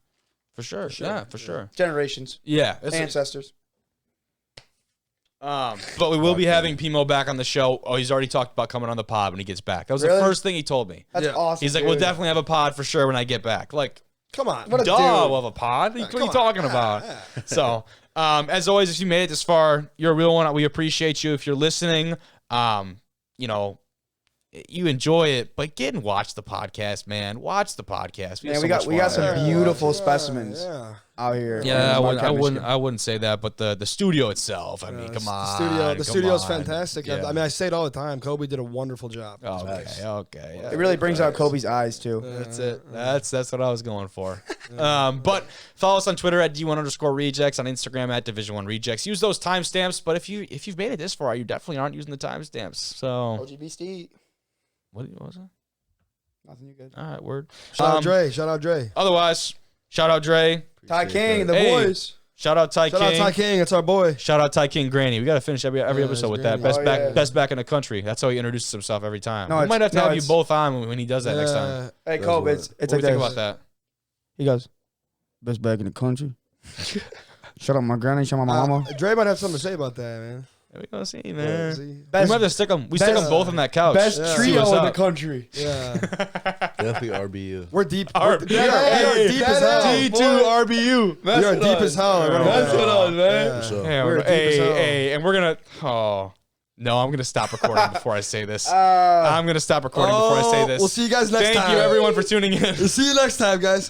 For sure. Yeah, for sure. Generations, Yeah. it's- ancestors. but we will be having Pimo back on the show. Oh, he's already talked about coming on the pod when he gets back. That was Really? the first thing he told me. That's Yeah. awesome. He's like, dude. we'll definitely have a pod for sure when I get back. Like, Come on. What a duh, dude. we'll have a pod? What are you come talking on. about? So, as always, if you made it this far, you're a real one. We appreciate you. If you're listening, you know, you enjoy it, but get and watch the podcast, man. Watch the podcast. Man, have we so got much fun. some beautiful specimens Yeah. out here. Yeah, on I Michigan. wouldn't say that, but the studio itself. I mean, come on. The studio's come on. fantastic. Yeah. I mean, I say it all the time. Kobe did a wonderful job. Okay. Yeah. It really brings out Kobe's eyes too. That's it. That's what I was going for. But follow us on Twitter at D1_rejects, on Instagram at Division1Rejects. Use those timestamps. But if you've made it this far, you definitely aren't using the timestamps. So OGB Steve. what was that? Nothing, you good. All right, word. Shout out Dre. Shout out Dre. Otherwise, shout out Dre. Ty King and the Hey. boys. Shout out Ty Shout out King. Ty King. It's our boy. Shout out Ty King Granny. We got to finish every episode with that. Granny. Best back in the country. That's how he introduces himself every time. No, we it's- might have to no, have you it's- both on when he does that next time. Hey, That's Kobe, what- it's What like do you think this. about that? He goes, best bag in the country. Shout out my granny, shout out my mama. Dre might have something to say about that, man. There we go. See, man. see. We might have to stick them. We stick them both on that couch. Best Yeah. trio what's in the up. country. Yeah. Definitely RBU. We're deep. Our- We are deep as hell. D2 RBU. We are deep as hell. That's what I was, man. For sure. Hey, We're deep as hell. and we're gonna. Oh no, I'm gonna stop recording before I say this. Uh, I'm gonna stop recording before I say this. We'll see you guys next time. Thank you, everyone, for tuning in. We'll see you next time, guys.